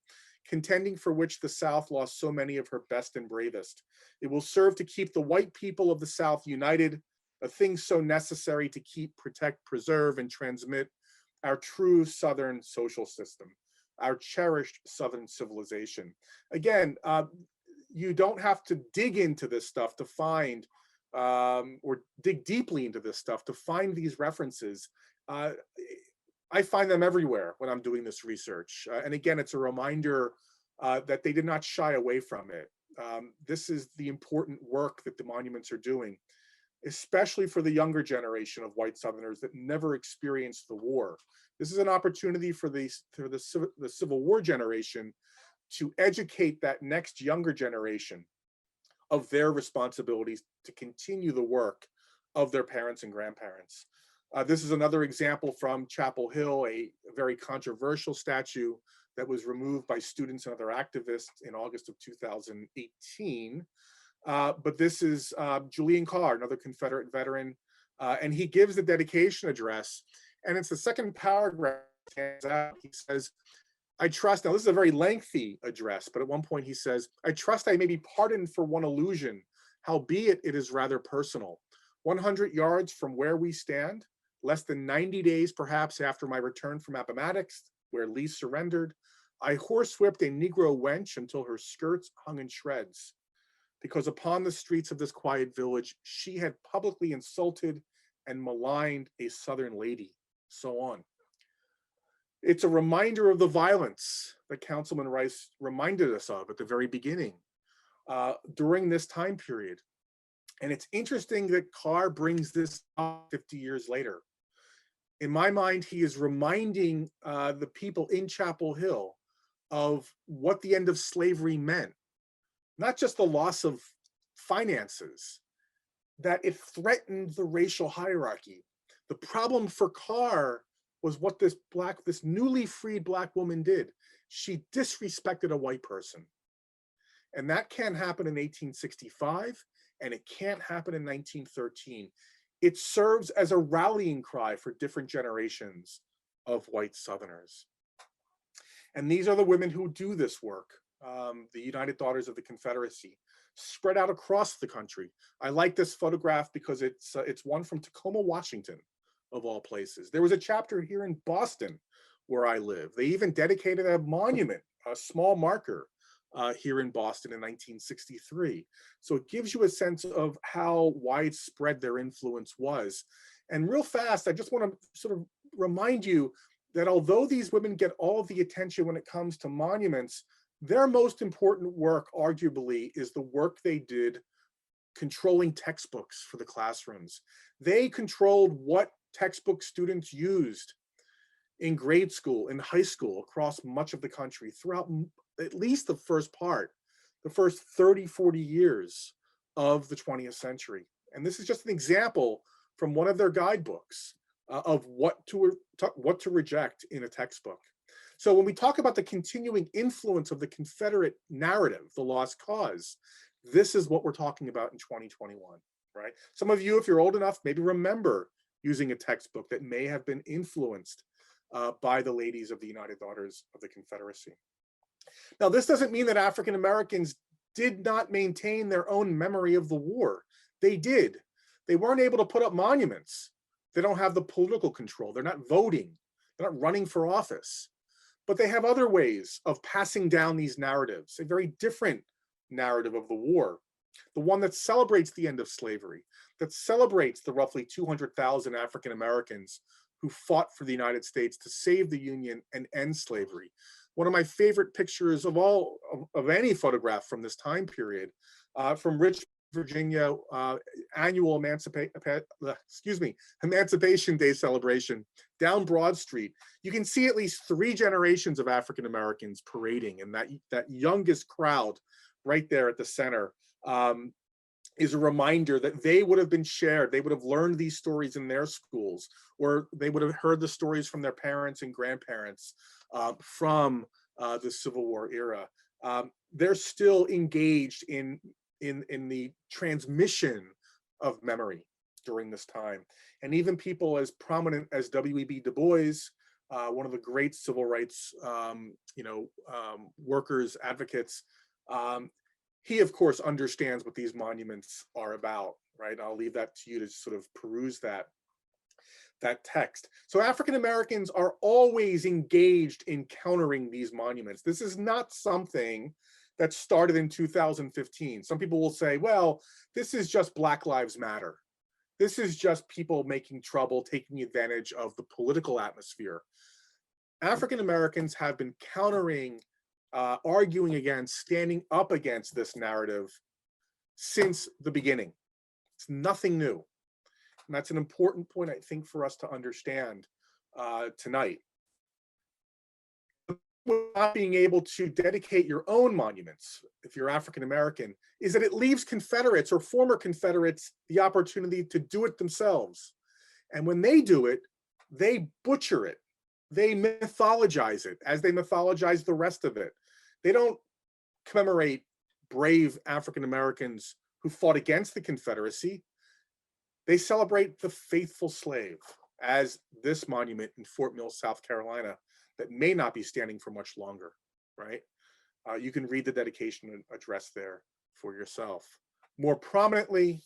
Speaker 2: contending for which the South lost so many of her best and bravest. It will serve to keep the white people of the South united, a thing so necessary to keep, protect, preserve, and transmit our true Southern social system, our cherished Southern civilization. Again, you don't have to dig into this stuff to find, or dig deeply into this stuff to find these references. I find them everywhere when I'm doing this research. And again, it's a reminder that they did not shy away from it. This is the important work that the monuments are doing, especially for the younger generation of white Southerners that never experienced the war. This is an opportunity for the Civil War generation to educate that next younger generation of their responsibilities to continue the work of their parents and grandparents. This is another example from Chapel Hill, a very controversial statue that was removed by students and other activists in August of 2018. But this is Julian Carr, another Confederate veteran, and he gives the dedication address. And it's the second paragraph. He says, I trust, now this is a very lengthy address, but at one point he says, I trust I may be pardoned for one allusion, howbeit it is rather personal. 100 yards from where we stand, less than 90 days perhaps after my return from Appomattox, where Lee surrendered, I horsewhipped a Negro wench until her skirts hung in shreds, because upon the streets of this quiet village, she had publicly insulted and maligned a Southern lady, so on. It's a reminder of the violence that Councilman Rice reminded us of at the very beginning during this time period. And it's interesting that Carr brings this up 50 years later. In my mind, he is reminding the people in Chapel Hill of what the end of slavery meant. Not just the loss of finances, that it threatened the racial hierarchy. The problem for Carr was what this newly freed Black woman did. She disrespected a white person. And that can't happen in 1865, and it can't happen in 1913. It serves as a rallying cry for different generations of white Southerners. And these are the women who do this work, the United Daughters of the Confederacy, spread out across the country. I like this photograph because it's one from Tacoma, Washington, of all places. There was a chapter here in Boston where I live. They even dedicated a monument, a small marker here in Boston in 1963. So it gives you a sense of how widespread their influence was. And real fast, I just want to sort of remind you that although these women get all of the attention when it comes to monuments, their most important work, arguably, is the work they did controlling textbooks for the classrooms. They controlled what textbook students used in grade school, in high school, across much of the country, throughout at least the first 30, 40 years of the 20th century. And this is just an example from one of their guidebooks of what to reject in a textbook. So when we talk about the continuing influence of the Confederate narrative, the lost cause, this is what we're talking about in 2021, right? Some of you, if you're old enough, maybe remember using a textbook that may have been influenced by the ladies of the United Daughters of the Confederacy. Now, this doesn't mean that African Americans did not maintain their own memory of the war. They did. They weren't able to put up monuments. They don't have the political control. They're not voting. They're not running for office. But they have other ways of passing down these narratives, a very different narrative of the war, the one that celebrates the end of slavery, that celebrates the roughly 200,000 African Americans who fought for the United States to save the Union and end slavery. One of my favorite pictures of any photograph from this time period, from Richmond, Virginia, annual Emancipation Day celebration down Broad Street. You can see at least 3 generations of African Americans parading, and that youngest crowd right there at the center is a reminder that they would have been shared. They would have learned these stories in their schools, or they would have heard the stories from their parents and grandparents from the Civil War era. They're still engaged in the transmission of memory during this time. And even people as prominent as W.E.B. Du Bois, one of the great civil rights workers, advocates, he of course understands what these monuments are about, right? I'll leave that to you to sort of peruse that text. So African Americans are always engaged in countering these monuments. This is not something that started in 2015. Some people will say, well, this is just Black Lives Matter. This is just people making trouble, taking advantage of the political atmosphere. African Americans have been countering, arguing against, standing up against this narrative since the beginning. It's nothing new. And that's an important point, I think, for us to understand tonight. Not being able to dedicate your own monuments, if you're African American, is that it leaves Confederates or former Confederates the opportunity to do it themselves. And when they do it, they butcher it. They mythologize it as they mythologize the rest of it. They don't commemorate brave African Americans who fought against the Confederacy. They celebrate the faithful slave, as this monument in Fort Mill, South Carolina, that may not be standing for much longer, right? You can read the dedication address there for yourself. More prominently,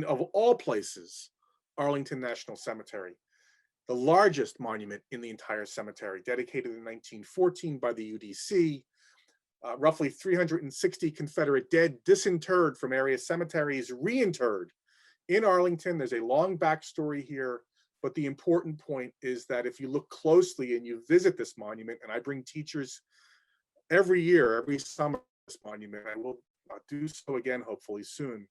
Speaker 2: of all places, Arlington National Cemetery, the largest monument in the entire cemetery, dedicated in 1914 by the UDC. Roughly 360 Confederate dead disinterred from area cemeteries, reinterred in Arlington. There's a long backstory here, but the important point is that if you look closely and you visit this monument, and I bring teachers every year, every summer, this monument, I will do so again hopefully soon,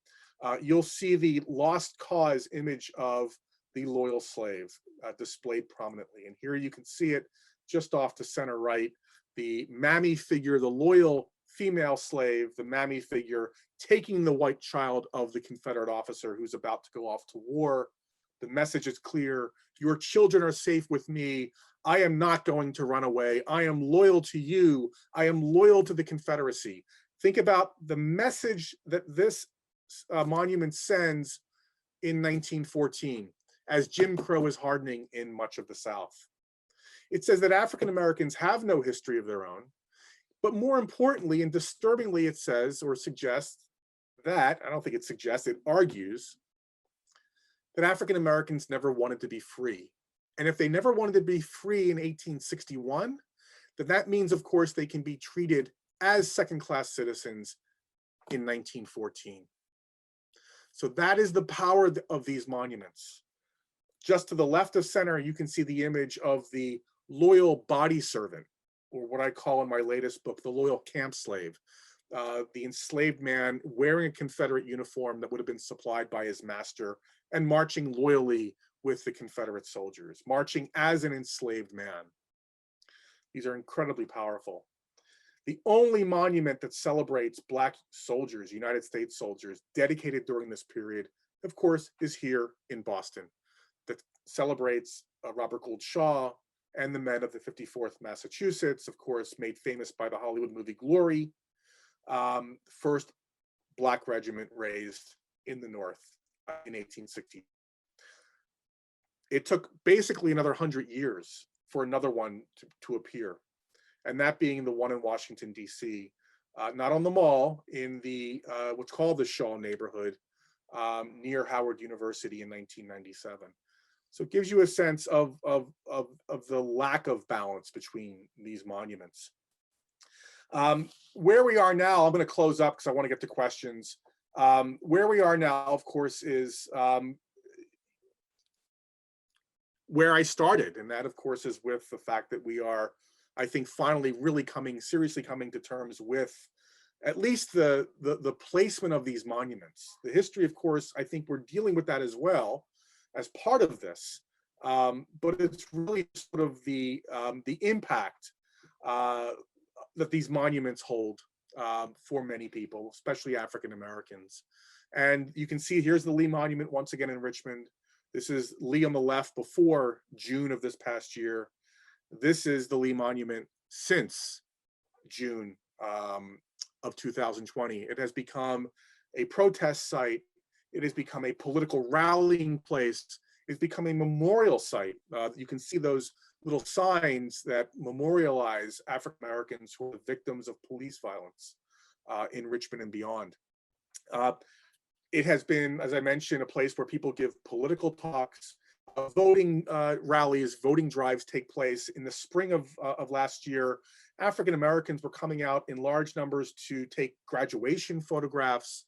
Speaker 2: you'll see the lost cause image of the loyal slave displayed prominently. And here you can see it just off to center right, the mammy figure, the loyal female slave, the mammy figure, taking the white child of the Confederate officer who's about to go off to war. The message is clear. Your children are safe with me. I am not going to run away. I am loyal to you. I am loyal to the Confederacy. Think about the message that this monument sends in 1914 as Jim Crow is hardening in much of the South. It says that African Americans have no history of their own, but more importantly and disturbingly, it says or suggests that, I don't think it suggests, it argues that African Americans never wanted to be free. And if they never wanted to be free in 1861, then that means, of course, they can be treated as second-class citizens in 1914. So that is the power of these monuments. Just to the left of center, you can see the image of the loyal body servant, or what I call in my latest book, the loyal camp slave. The enslaved man wearing a Confederate uniform that would have been supplied by his master and marching loyally with the Confederate soldiers, marching as an enslaved man. These are incredibly powerful. The only monument that celebrates Black soldiers, United States soldiers, dedicated during this period, of course, is here in Boston, that celebrates Robert Gould Shaw and the men of the 54th Massachusetts, of course, made famous by the Hollywood movie Glory. First Black regiment raised in the North in 1860. It took basically another 100 years for another one to appear, and that being the one in Washington, D.C., not on the Mall, in the what's called the Shaw neighborhood, near Howard University in 1997. So it gives you a sense of the lack of balance between these monuments. Where we are now, I'm going to close up because I want to get to questions. Where we are now, of course, is where I started. And that, of course, is with the fact that we are, I think, finally really seriously coming to terms with at least the placement of these monuments. The history, of course, I think we're dealing with that as well as part of this. But it's really sort of the impact that these monuments hold for many people, especially African Americans. And you can see here's the Lee Monument once again in Richmond. This is Lee on the left before June of this past year. This is the Lee Monument since June of 2020. It has become a protest site. It has become a political rallying place. It's become a memorial site. You can see those little signs that memorialize African Americans who are victims of police violence in Richmond and beyond. It has been, as I mentioned, a place where people give political talks, voting rallies, voting drives take place. In the spring of last year, African Americans were coming out in large numbers to take graduation photographs.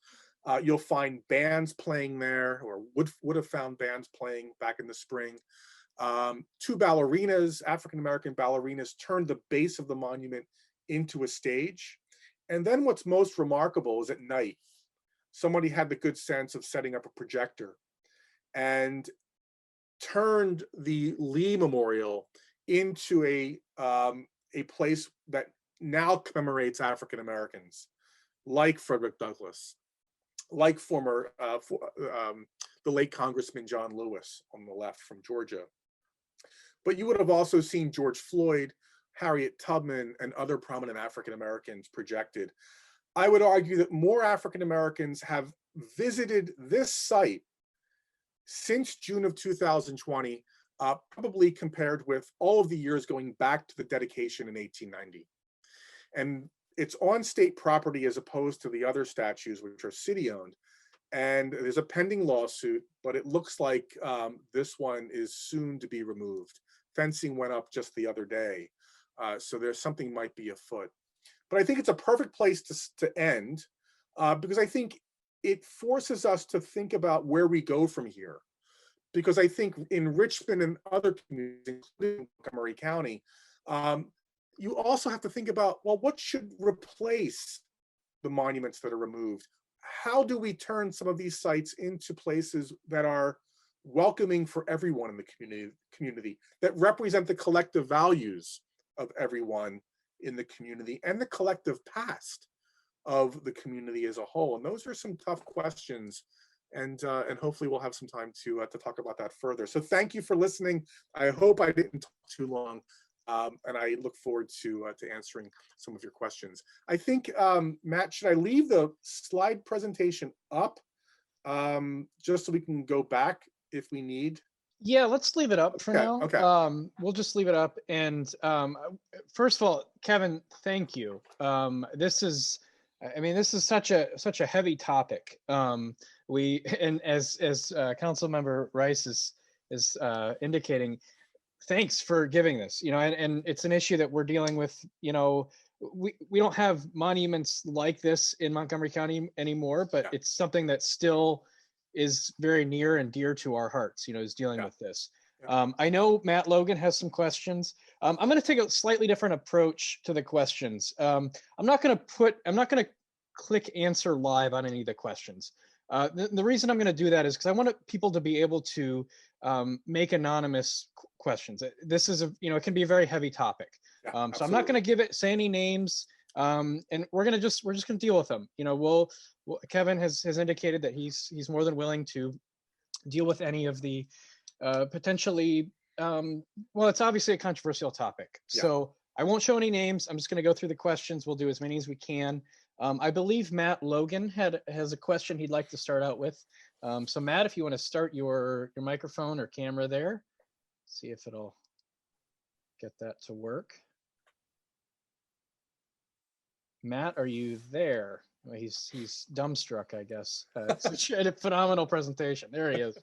Speaker 2: You'll find bands playing there, or would have found bands playing back in the spring. Two ballerinas, African-American ballerinas, turned the base of the monument into a stage. And then what's most remarkable is at night, somebody had the good sense of setting up a projector and turned the Lee Memorial into a place that now commemorates African Americans, like Frederick Douglass, like the late Congressman John Lewis on the left from Georgia. But you would have also seen George Floyd, Harriet Tubman, and other prominent African Americans projected. I would argue that more African Americans have visited this site since June of 2020, probably compared with all of the years going back to the dedication in 1890. And it's on state property as opposed to the other statues, which are city-owned. And there's a pending lawsuit, but it looks like this one is soon to be removed. Fencing went up just the other day, so there's something might be afoot. But I think it's a perfect place to end, because I think it forces us to think about where we go from here. Because I think in Richmond and other communities, including Montgomery County, you also have to think about, well, what should replace the monuments that are removed? How do we turn some of these sites into places that are welcoming for everyone in the community, that represent the collective values of everyone in the community and the collective past of the community as a whole? And those are some tough questions, and hopefully we'll have some time to talk about that further. So thank you for listening. I hope I didn't talk too long, and I look forward to answering some of your questions. I think, Matt, should I leave the slide presentation up just so we can go back if we need?
Speaker 3: Yeah, let's leave it up for now.
Speaker 2: Okay.
Speaker 3: We'll just leave it up. And first of all, Kevin, thank you. This is such a heavy topic. And as Councilmember Rice is indicating, thanks for giving this. And it's an issue that we're dealing with. We don't have monuments like this in Montgomery County anymore, but it's something that still is very near and dear to our hearts, is dealing
Speaker 2: Yeah.
Speaker 3: with this.
Speaker 2: Yeah.
Speaker 3: I know Matt Logan has some questions. I'm going to take a slightly different approach to the questions. I'm not going to click answer live on any of the questions. The reason I'm going to do that is because I want people to be able to make anonymous questions. This is it can be a very heavy topic.
Speaker 2: Yeah,
Speaker 3: So I'm not going to say any names. And we're just going to deal with them. Kevin has indicated that he's more than willing to deal with any of the potentially, it's obviously a controversial topic.
Speaker 2: Yeah.
Speaker 3: So I won't show any names. I'm just going to go through the questions. We'll do as many as we can. I believe Matt Logan has a question he'd like to start out with. So Matt, if you want to start your microphone or camera there, see if it'll get that to work. Matt, are you there? Well, he's dumbstruck, I guess. Such a phenomenal presentation. There he is.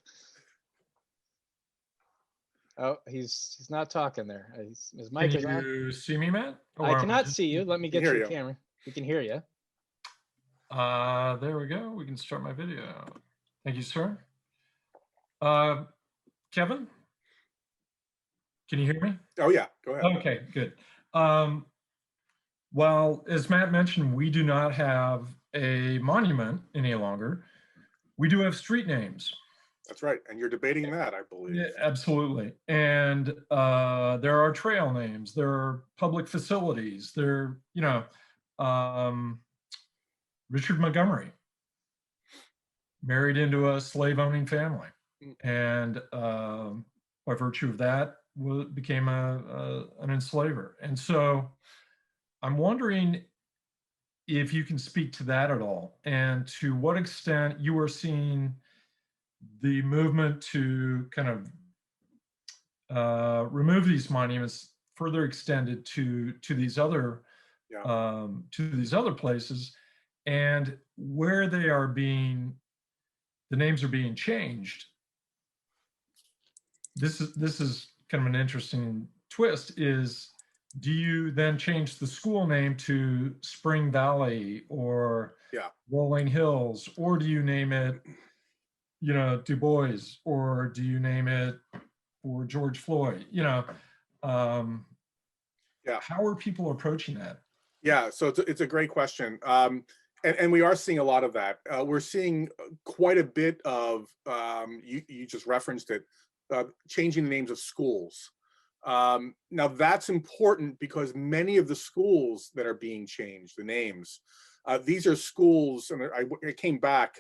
Speaker 3: Oh, he's not talking there. His mic is on.
Speaker 4: Can you see me, Matt?
Speaker 3: I cannot see you. Let me get your camera. We can hear you.
Speaker 4: There we go. We can start my video. Thank you, sir. Kevin, can you hear me?
Speaker 2: Oh yeah, go ahead.
Speaker 4: Okay, good. Well, as Matt mentioned, we do not have a monument any longer. We do have street names.
Speaker 2: That's right, and you're debating that, I believe.
Speaker 4: Yeah, absolutely. And there are trail names. There are public facilities. There, Richard Montgomery married into a slave-owning family, and by virtue of that, became an enslaver. And so, I'm wondering if you can speak to that at all, and to what extent you are seeing the movement to kind of remove these monuments further extended to these other places, and where they are the names are being changed. This is kind of an interesting twist. Do you then change the school name to Spring Valley or Rolling Hills, or do you name it Du Bois, or do you name it for George Floyd? How are people approaching that?
Speaker 2: Yeah, so it's a great question. And we are seeing a lot of that. We're seeing quite a bit of, you just referenced it, changing the names of schools. Now that's important because many of the schools that are being changed, the names, these are schools, and I came back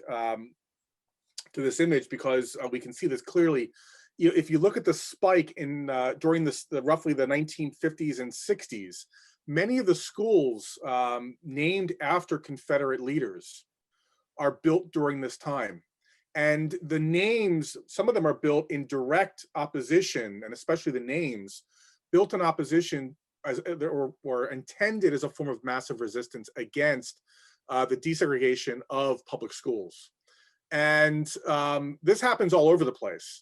Speaker 2: to this image because we can see this clearly. If you look at the spike in during roughly the 1950s and 60s, many of the schools named after Confederate leaders are built during this time. And the names, some of them are built in direct opposition, and especially the names, built in opposition or intended as a form of massive resistance against the desegregation of public schools. And this happens all over the place.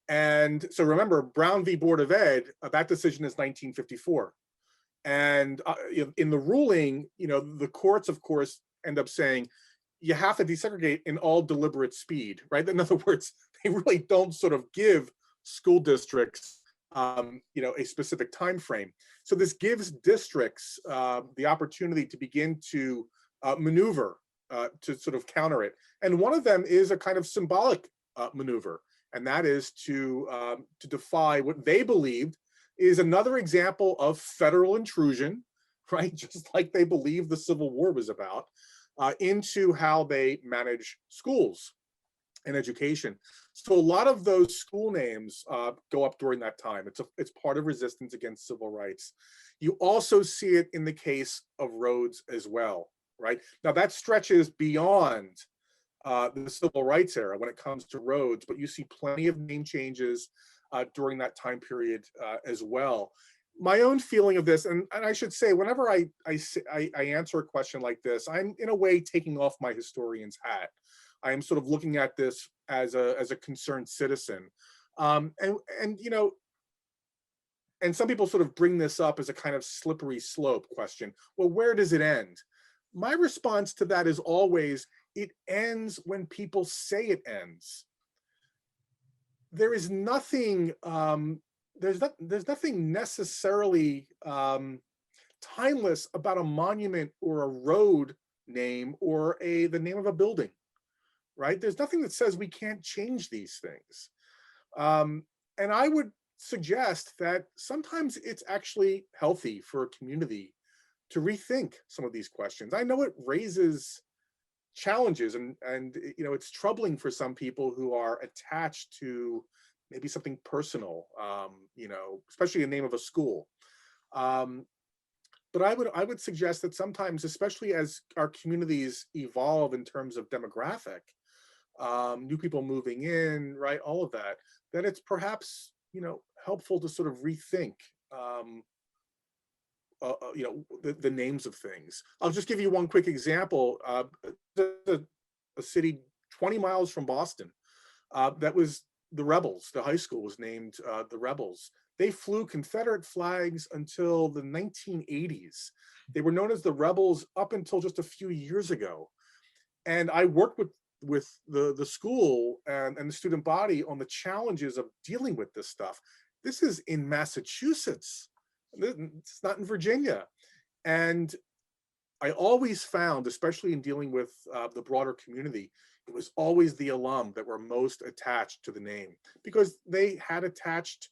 Speaker 2: And so remember, Brown v. Board of Ed, that decision is 1954. And in the ruling, the courts, of course, end up saying, you have to desegregate in all deliberate speed, right? In other words, they really don't sort of give school districts, a specific time frame. So this gives districts the opportunity to begin to maneuver to sort of counter it. And one of them is a kind of symbolic maneuver, and that is to defy what they believed is another example of federal intrusion, right? Just like they believed the Civil War was about, into how they manage schools and education. So a lot of those school names go up during that time. It's part of resistance against civil rights. You also see it in the case of roads as well, right? Now that stretches beyond the civil rights era when it comes to roads, but you see plenty of name changes during that time period as well. My own feeling of this, and I should say, whenever I answer a question like this, I'm in a way taking off my historian's hat. I am sort of looking at this as a concerned citizen, and some people sort of bring this up as a kind of slippery slope question. Well, where does it end? My response to that is always, it ends when people say it ends. There is nothing, there's nothing necessarily timeless about a monument or a road name or the name of a building, right? There's nothing that says we can't change these things. And I would suggest that sometimes it's actually healthy for a community to rethink some of these questions. I know it raises challenges and you know, it's troubling for some people who are attached to maybe something personal, you know, especially the name of a school. But I would suggest that sometimes, especially as our communities evolve in terms of demographic, new people moving in, right, all of that, that it's perhaps, you know, helpful to sort of rethink, you know, the names of things. I'll just give you one quick example. A city 20 miles from Boston, that was the Rebels. The high school was named the Rebels. They flew Confederate flags until the 1980s. They were known as the Rebels up until just a few years ago. And I worked with the school and the student body on the challenges of dealing with this stuff. This is in Massachusetts. It's not in Virginia. And I always found, especially in dealing with the broader community, it was always the alum that were most attached to the name because they had attached,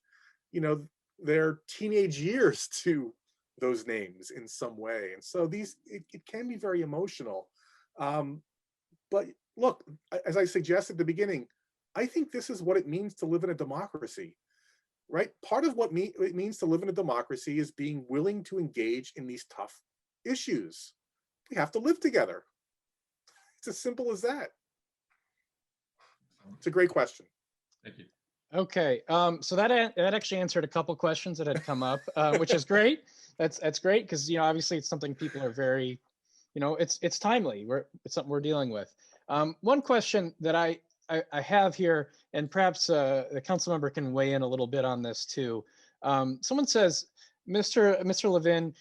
Speaker 2: you know, their teenage years to those names in some way. And so it can be very emotional. But look, as I suggested at the beginning, I think this is what it means to live in a democracy, right? Part of what it means to live in a democracy is being willing to engage in these tough issues. We have to live together. It's as simple as that. It's a great question.
Speaker 4: Thank you.
Speaker 3: Okay, so that actually answered a couple questions that had come up, which is great. That's great because, you know, obviously it's something people are very, you know, it's timely. It's something we're dealing with. One question that I have here, and perhaps the council member can weigh in a little bit on this too. Someone says, Mr. Levin,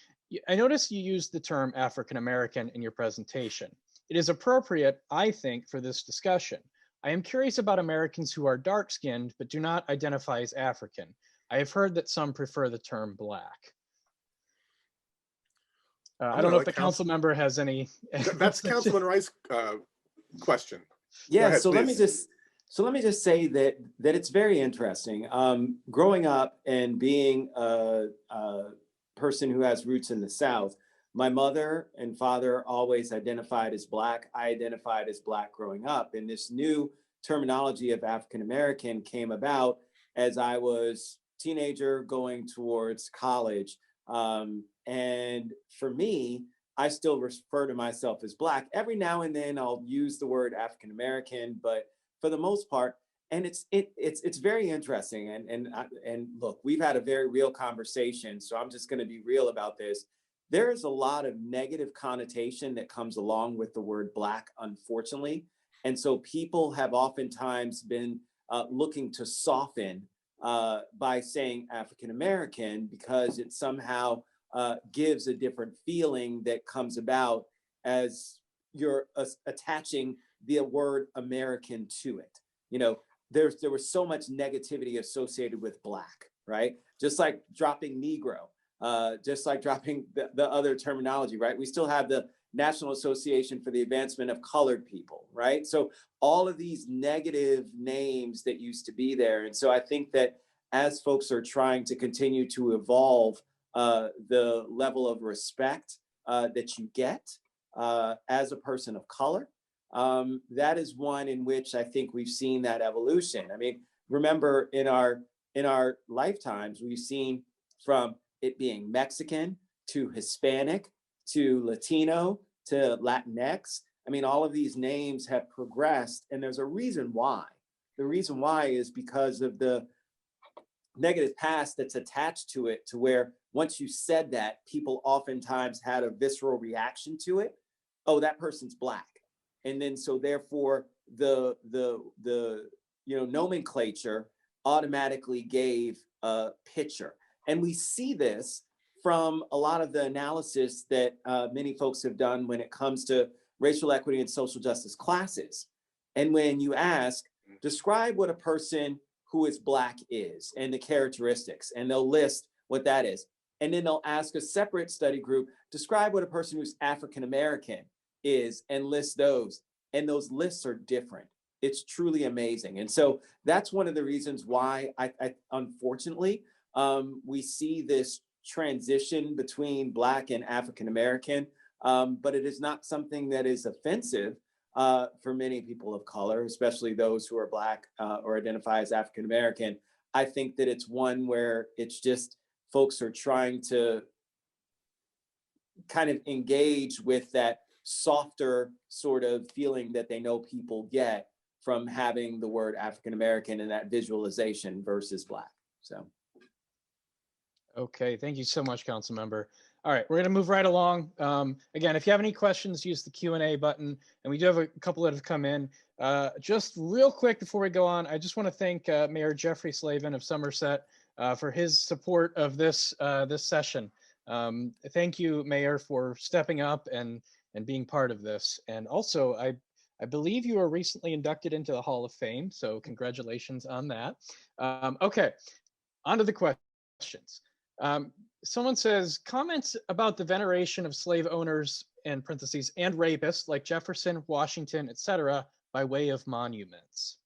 Speaker 3: I noticed you used the term African American in your presentation. It is appropriate, I think, for this discussion. I am curious about Americans who are dark-skinned but do not identify as African. I have heard that some prefer the term Black. I don't know if the council member has any.
Speaker 2: That's Councilman Rice's question.
Speaker 1: Yeah,
Speaker 2: ahead,
Speaker 1: so
Speaker 2: please.
Speaker 1: let me just say that it's very interesting. Growing up and being a person who has roots in the South, my mother and father always identified as Black. I identified as Black growing up. And this new terminology of African American came about as I was a teenager going towards college. And for me, I still refer to myself as Black. Every now and then I'll use the word African American, but for the most part, and it's very interesting. And look, we've had a very real conversation, so I'm just going to be real about this. There is a lot of negative connotation that comes along with the word Black, unfortunately. And so people have oftentimes been looking to soften by saying African American because it somehow gives a different feeling that comes about as you're attaching the word American to it. You know, there was so much negativity associated with Black, right? Just like dropping Negro. Just like dropping the other terminology, right? We still have the National Association for the Advancement of Colored People, right? So all of these negative names that used to be there. And so I think that as folks are trying to continue to evolve the level of respect that you get as a person of color, that is one in which I think we've seen that evolution. I mean, remember in our lifetimes, we've seen from it being Mexican to Hispanic to Latino to Latinx. I mean, all of these names have progressed, and there's a reason why. The reason why is because of the negative past that's attached to it, to where once you said that, people oftentimes had a visceral reaction to it. Oh, that person's Black. And then so therefore the you know, nomenclature automatically gave a picture. And we see this from a lot of the analysis that many folks have done when it comes to racial equity and social justice classes. And when you ask, describe what a person who is Black is and the characteristics, and they'll list what that is. And then they'll ask a separate study group, describe what a person who's African American is and list those. And those lists are different. It's truly amazing. And so that's one of the reasons why I unfortunately, we see this transition between Black and African American, but it is not something that is offensive for many people of color, especially those who are Black or identify as African American. I think that it's one where it's just folks are trying to kind of engage with that softer sort of feeling that they know people get from having the word African American and that visualization versus Black. So.
Speaker 3: Okay, thank you so much, Council Member. All right, we're going to move right along. Again, if you have any questions, use the Q&A button, and we do have a couple that have come in. Just real quick before we go on, I just want to thank Mayor Jeffrey Slavin of Somerset for his support of this this session. Thank you, Mayor, for stepping up and being part of this. And also, I believe you were recently inducted into the Hall of Fame, so congratulations on that. Okay, on to the questions. Someone says, comments about the veneration of slave owners, in parentheses, and rapists like Jefferson, Washington, etc., by way of monuments.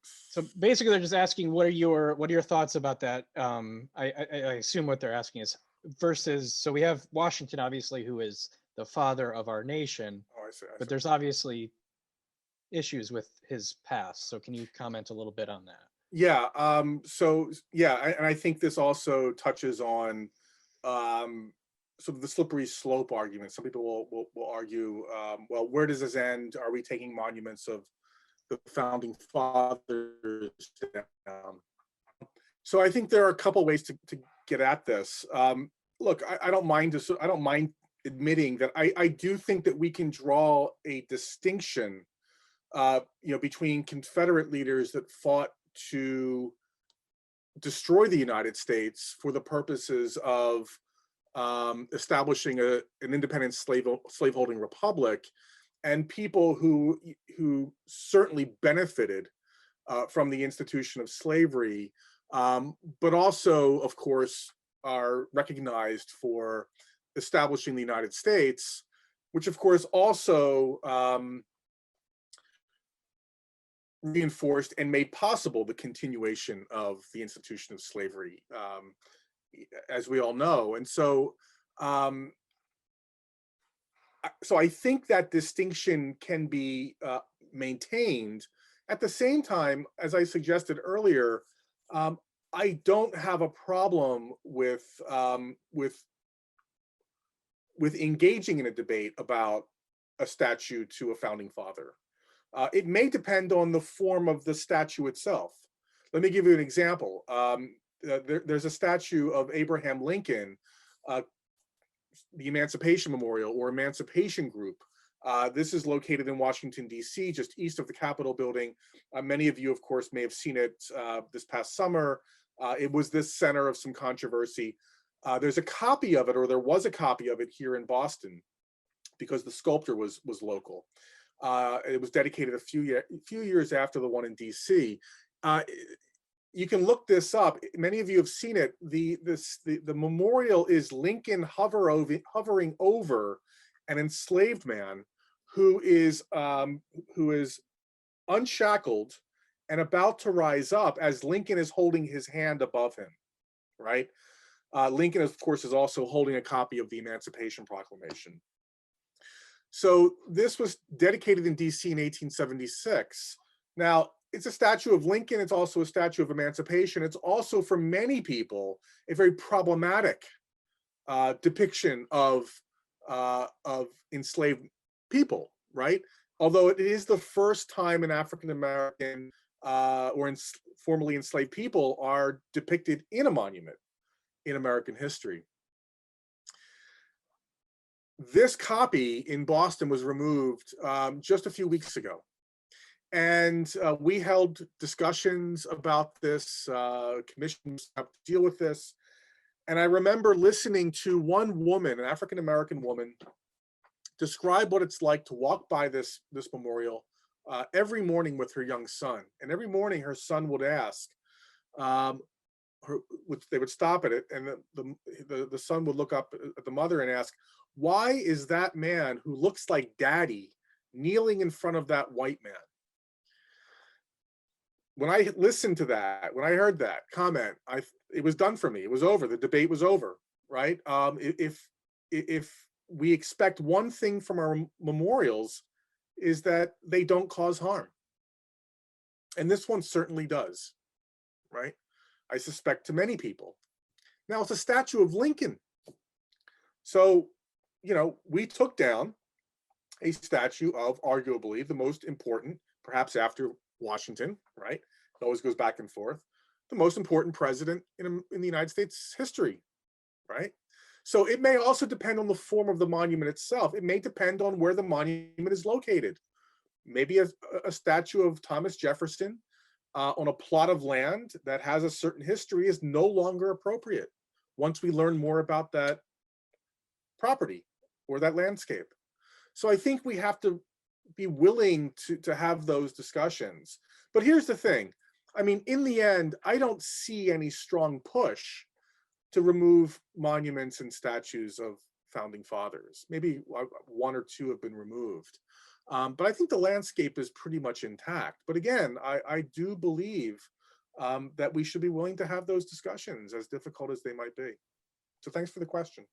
Speaker 3: So basically, they're just asking, what are your thoughts about that? I assume what they're asking is versus. So we have Washington, obviously, who is the father of our nation,
Speaker 2: I see.
Speaker 3: but there's obviously issues with his past. So can you comment a little bit on that?
Speaker 2: Yeah. So yeah, and I think this also touches on sort of the slippery slope argument. Some people will argue, well, where does this end? Are we taking monuments of the founding fathers down? So I think there are a couple ways to get at this. Look, I don't mind admitting that I do think that we can draw a distinction, between Confederate leaders that fought to destroy the United States for the purposes of establishing an independent slaveholding republic, and people who certainly benefited from the institution of slavery, but also, of course, are recognized for establishing the United States, which of course also reinforced and made possible the continuation of the institution of slavery, as we all know. And so, so I think that distinction can be maintained. At the same time, as I suggested earlier, I don't have a problem with engaging in a debate about a statue to a founding father. It may depend on the form of the statue itself. Let me give you an example. There's a statue of Abraham Lincoln, the Emancipation Memorial or Emancipation Group. This is located in Washington, D.C., just east of the Capitol building. Many of you, of course, may have seen it this past summer. It was the center of some controversy. There's a copy of it, or there was a copy of it here in Boston, because the sculptor was local. It was dedicated a few years after the one in DC. You can look this up. Many of you have seen it. The memorial is Lincoln hovering over an enslaved man who is unshackled and about to rise up as Lincoln is holding his hand above him, right? Lincoln, of course, is also holding a copy of the Emancipation Proclamation. So this was dedicated in DC in 1876. Now, it's a statue of Lincoln. It's also a statue of emancipation. It's also, for many people, a very problematic depiction of enslaved people, right? Although it is the first time an African-American or formerly enslaved people are depicted in a monument in American history. This copy in Boston was removed just a few weeks ago. And we held discussions about this, commissions have to deal with this. And I remember listening to one woman, an African-American woman, describe what it's like to walk by this memorial every morning with her young son. And every morning her son would ask, they would stop at it, and the son would look up at the mother and ask, why is that man who looks like daddy kneeling in front of that white man? When I listened to that, when I heard that comment, it was done for me. It was over. The debate was over, right? If we expect one thing from our memorials, is that they don't cause harm. And this one certainly does, right? I suspect to many people. Now it's a statue of Lincoln. So, you know, we took down a statue of arguably the most important, perhaps after Washington, right? It always goes back and forth. The most important president in the United States history, right? So it may also depend on the form of the monument itself. It may depend on where the monument is located. Maybe a statue of Thomas Jefferson on a plot of land that has a certain history is no longer appropriate once we learn more about that property or that landscape. So I think we have to be willing to have those discussions. But here's the thing. I mean, in the end, I don't see any strong push to remove monuments and statues of founding fathers. Maybe one or two have been removed. But I think the landscape is pretty much intact. But again, I do believe that we should be willing to have those discussions, as difficult as they might be. So thanks for the question.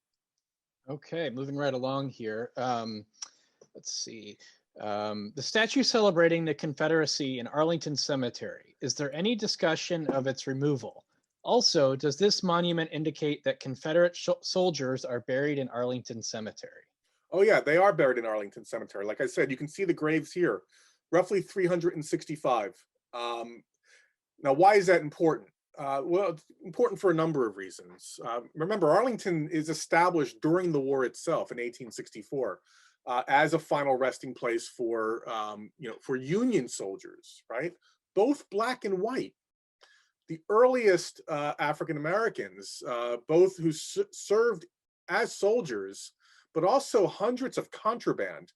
Speaker 3: Okay, moving right along here. Let's see. The statue celebrating the Confederacy in Arlington Cemetery. Is there any discussion of its removal? Also, does this monument indicate that Confederate soldiers are buried in Arlington Cemetery?
Speaker 2: Oh yeah, they are buried in Arlington Cemetery. Like I said, you can see the graves here, roughly 365. Now, why is that important? Well, it's important for a number of reasons. Remember, Arlington is established during the war itself in 1864 as a final resting place for, for Union soldiers, right? Both black and white. The earliest African Americans, both who served as soldiers, but also hundreds of contraband,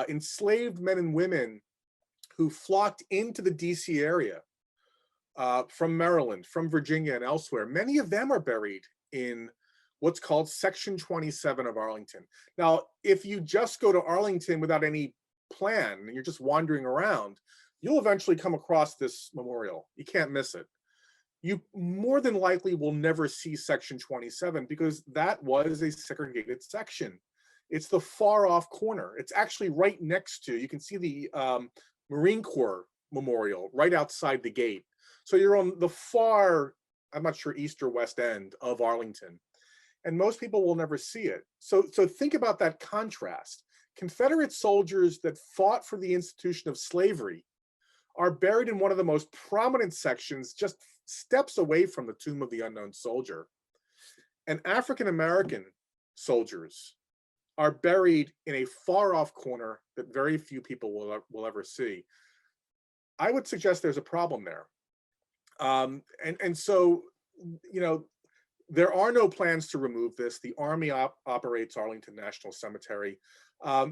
Speaker 2: enslaved men and women who flocked into the DC area from Maryland, from Virginia and elsewhere. Many of them are buried in what's called Section 27 of Arlington. Now, if you just go to Arlington without any plan and you're just wandering around, you'll eventually come across this memorial. You can't miss it. You more than likely will never see Section 27 because that was a segregated section. It's the far off corner. It's actually right next to, you can see the Marine Corps Memorial right outside the gate. So you're on the far, I'm not sure, east or west end of Arlington. And most people will never see it. So think about that contrast. Confederate soldiers that fought for the institution of slavery are buried in one of the most prominent sections, just steps away from the tomb of the unknown soldier. And African-American soldiers are buried in a far off corner that very few people will ever see. I would suggest there's a problem there. And so, you know, there are no plans to remove this. The Army operates Arlington National Cemetery.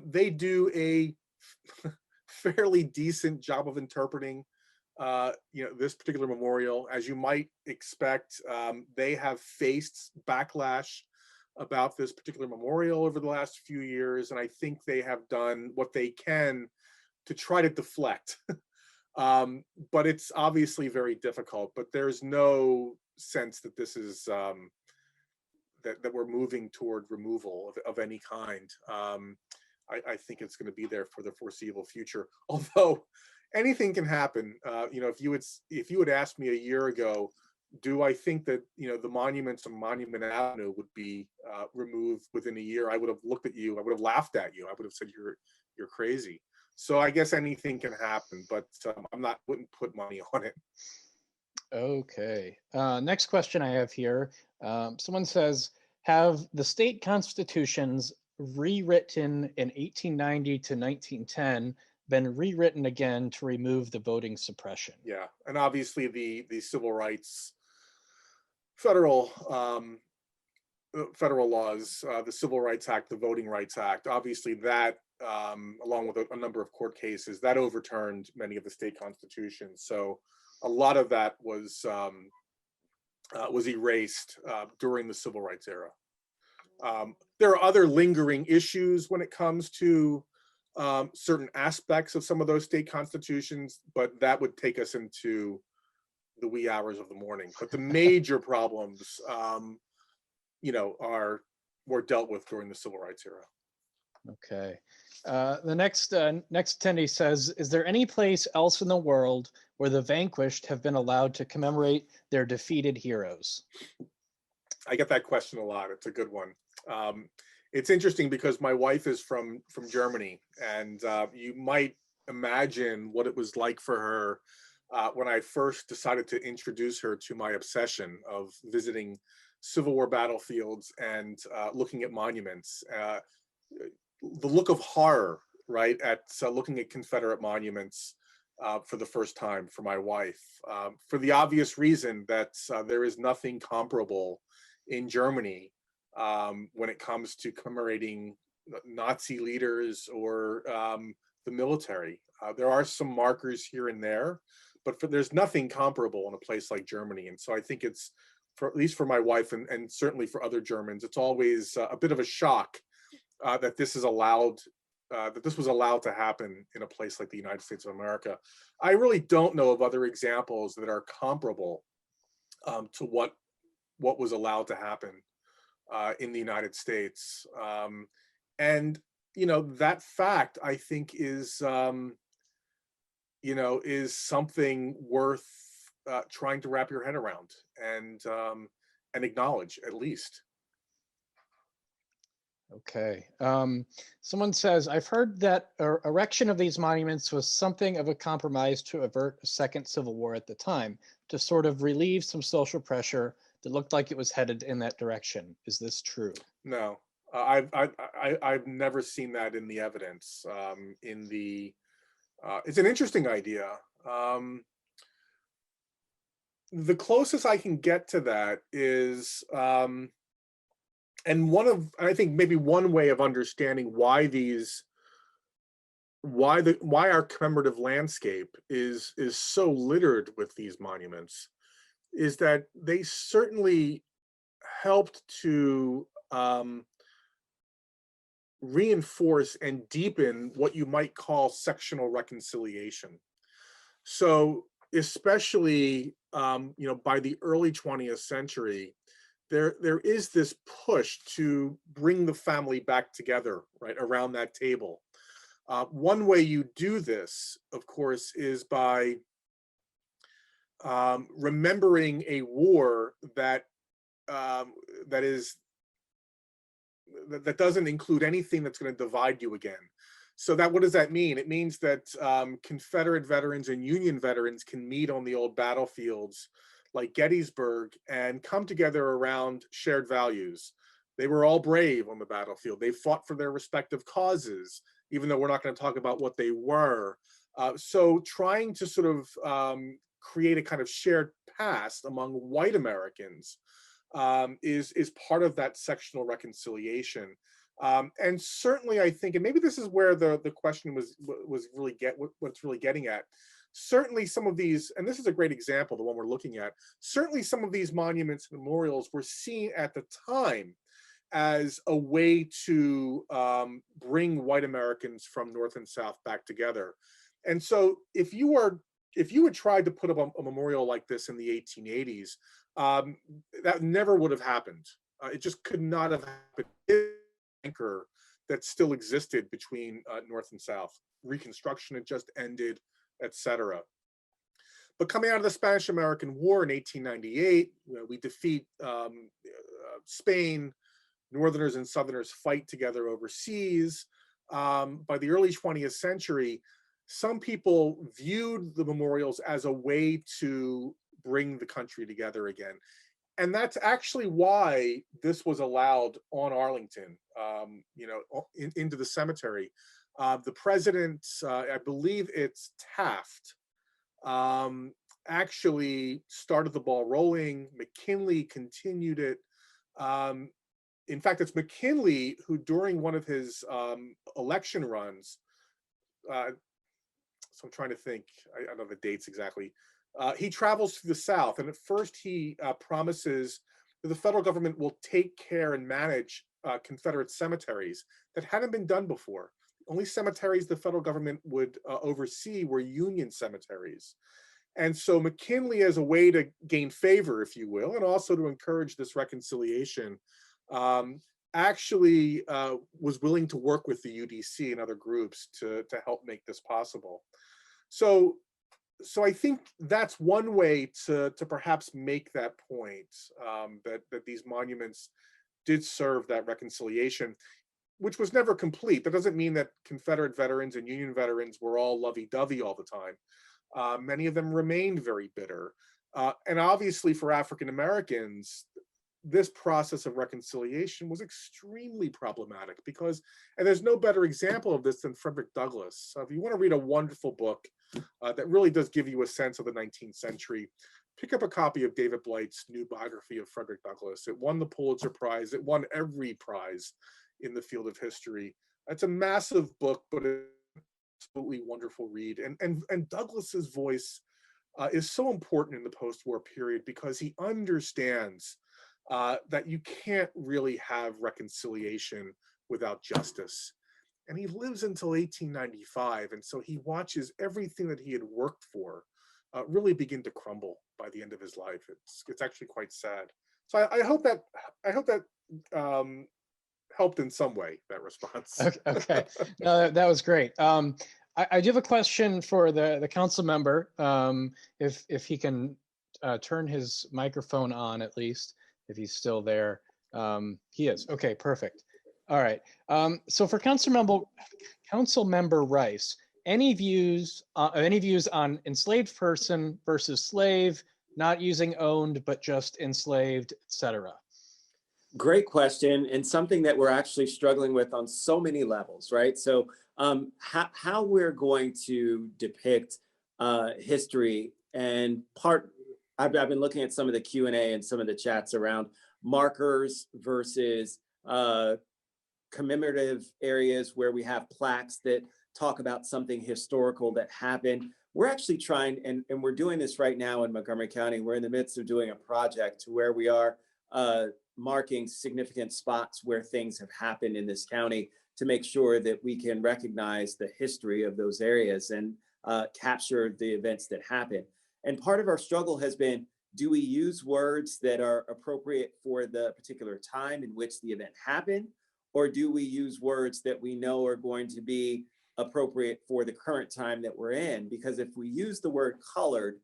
Speaker 2: They do a fairly decent job of interpreting this particular memorial. As you might expect, they have faced backlash about this particular memorial over the last few years, and I think they have done what they can to try to deflect. But it's obviously very difficult, but there's no sense that this is that we're moving toward removal of any kind. I think it's going to be there for the foreseeable future, although anything can happen. If you had asked me a year ago, do I think that the monuments on Monument Avenue would be removed within a year, I would have looked at you, I would have laughed at you, I would have said you're crazy. So I guess anything can happen, but wouldn't put money on it.
Speaker 3: Okay. Next question I have here. Someone says, have the state constitutions rewritten in 1890 to 1910 been rewritten again to remove the voting suppression?
Speaker 2: Yeah, and obviously the civil rights federal federal laws, the Civil Rights Act, the Voting Rights Act, obviously that, along with a number of court cases, that overturned many of the state constitutions. So a lot of that was erased during the Civil Rights era. There are other lingering issues when it comes to certain aspects of some of those state constitutions, but that would take us into the wee hours of the morning. But the major problems, were dealt with during the Civil Rights era.
Speaker 3: Okay. The next attendee says, is there any place else in the world where the vanquished have been allowed to commemorate their defeated heroes?
Speaker 2: I get that question a lot. It's a good one. It's interesting because my wife is from Germany, and you might imagine what it was like for her when I first decided to introduce her to my obsession of visiting Civil War battlefields and looking at monuments. The look of horror, right, at looking at Confederate monuments for the first time for my wife, for the obvious reason that there is nothing comparable in Germany when it comes to commemorating Nazi leaders or the military. There are some markers here and there, but there's nothing comparable in a place like Germany. And so I think it's, at least for my wife and certainly for other Germans, it's always a bit of a shock that this is allowed, that this was allowed to happen in a place like the United States of America. I really don't know of other examples that are comparable to what was allowed to happen in the United States. And, that fact, I think, is, is something worth trying to wrap your head around and acknowledge, at least.
Speaker 3: Okay. Someone says, I've heard that erection of these monuments was something of a compromise to avert a second civil war at the time, to sort of relieve some social pressure that looked like it was headed in that direction. Is this true?
Speaker 2: No, I've never seen that in the evidence. It's an interesting idea. The closest I can get to that is, and I think maybe one way of understanding why our commemorative landscape is so littered with these monuments, is that they certainly helped to reinforce and deepen what you might call sectional reconciliation. So especially by the early 20th century, there is this push to bring the family back together, right, around that table. One way you do this, of course, is by remembering a war that doesn't include anything that's going to divide you again. So what does that mean? It means that Confederate veterans and Union veterans can meet on the old battlefields like Gettysburg and come together around shared values. They were all brave on the battlefield. They fought for their respective causes, even though we're not going to talk about what they were. So trying to sort of create a kind of shared past among white Americans is part of that sectional reconciliation. And certainly I think, and maybe this is where the question was really what's really getting at. Certainly some of these, and this is a great example, the one we're looking at, certainly some of these monuments and memorials were seen at the time as a way to bring white Americans from North and South back together. And so if you had tried to put up a memorial like this in the 1880s, that never would have happened. It just could not have happened. Anchor that still existed between North and South. Reconstruction had just ended, etc. But coming out of the Spanish-American War in 1898, we defeat Spain. Northerners and Southerners fight together overseas. By the early 20th century, some people viewed the memorials as a way to bring the country together again. And that's actually why this was allowed on Arlington, into the cemetery. The president, I believe it's Taft, actually started the ball rolling. McKinley continued it. In fact, it's McKinley who, during one of his election runs, so I'm trying to think, I don't know the dates exactly. He travels to the South, and at first he promises that the federal government will take care and manage Confederate cemeteries that hadn't been done before. Only cemeteries the federal government would oversee were Union cemeteries. And so McKinley, as a way to gain favor, if you will, and also to encourage this reconciliation, actually was willing to work with the UDC and other groups to help make this possible. So I think that's one way to perhaps make that point, that these monuments did serve that reconciliation, which was never complete. That doesn't mean that Confederate veterans and Union veterans were all lovey-dovey all the time. Many of them remained very bitter. And obviously for African Americans, this process of reconciliation was extremely problematic because, and there's no better example of this than Frederick Douglass. So if you want to read a wonderful book that really does give you a sense of the 19th century, pick up a copy of David Blight's new biography of Frederick Douglass. It won the Pulitzer Prize. It won every prize in the field of history. It's a massive book, but it's an absolutely wonderful read. And Douglass's voice is so important in the post-war period because he understands that you can't really have reconciliation without justice. And he lives until 1895. And so he watches everything that he had worked for really begin to crumble by the end of his life. It's actually quite sad. So I hope that helped in some way, that response.
Speaker 3: Okay. No, that was great. I do have a question for the council member, if he can turn his microphone on at least, if he's still there. He is. Okay, perfect. All right. So for Council Member Rice, any views on enslaved person versus slave, not using owned but just enslaved, etc.?
Speaker 1: Great question, and something that we're actually struggling with on so many levels, right? So how we're going to depict history, and I've been looking at some of the Q&A and some of the chats around markers versus commemorative areas where we have plaques that talk about something historical that happened. We're actually trying, and we're doing this right now in Montgomery County. We're in the midst of doing a project to where we are marking significant spots where things have happened in this county to make sure that we can recognize the history of those areas and capture the events that happen. And part of our struggle has been, do we use words that are appropriate for the particular time in which the event happened? Or do we use words that we know are going to be appropriate for the current time that we're in? Because if we use the word colored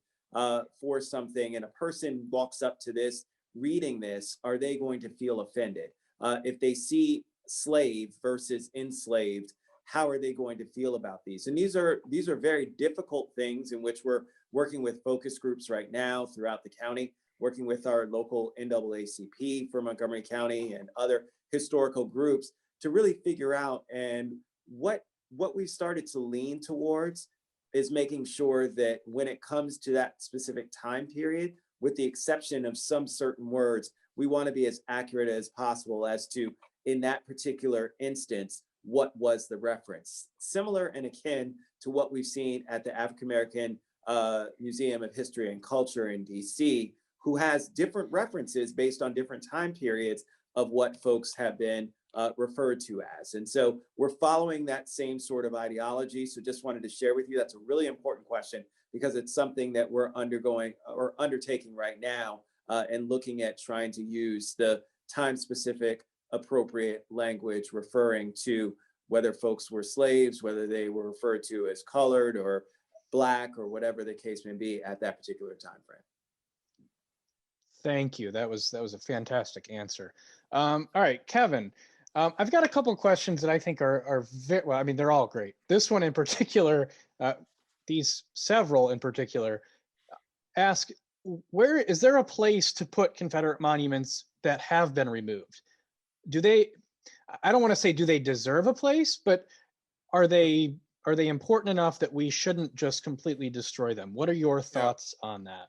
Speaker 1: for something and a person walks up to this, reading this, are they going to feel offended? If they see slave versus enslaved, how are they going to feel about these? And these are very difficult things in which we're working with focus groups right now throughout the county, working with our local NAACP for Montgomery County and other historical groups to really figure out. And what we've started to lean towards is making sure that when it comes to that specific time period, with the exception of some certain words, we want to be as accurate as possible as to, in that particular instance, what was the reference. Similar and akin to what we've seen at the African American Museum of History and Culture in DC, who has different references based on different time periods of what folks have been referred to as. And so we're following that same sort of ideology. So just wanted to share with you, that's a really important question because it's something that we're undertaking right now and looking at trying to use the time-specific appropriate language referring to whether folks were slaves, whether they were referred to as colored or black or whatever the case may be at that particular time frame.
Speaker 3: Thank you. That was a fantastic answer. All right, Kevin, I've got a couple of questions that I think are very, well, I mean, they're all great. This one in particular, these several in particular, ask, where is there a place to put Confederate monuments that have been removed? Do they, I don't want to say do they deserve a place, but are they important enough that we shouldn't just completely destroy them? What are your thoughts on that?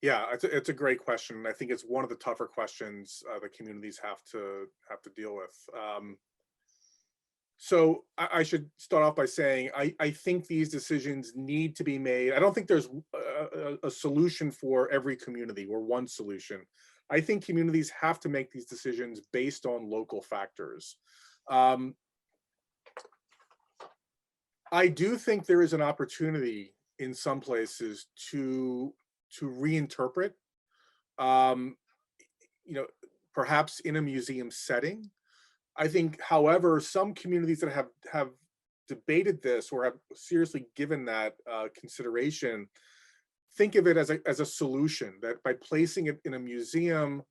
Speaker 2: Yeah, it's a great question. And I think it's one of the tougher questions that communities have to deal with. So I should start off by saying I think these decisions need to be made. I don't think there's a solution for every community or one solution. I think communities have to make these decisions based on local factors. I do think there is an opportunity in some places to reinterpret, you know, perhaps in a museum setting. I think, however, some communities that have debated this or have seriously given that consideration think of it as a solution, that by placing it in a museum,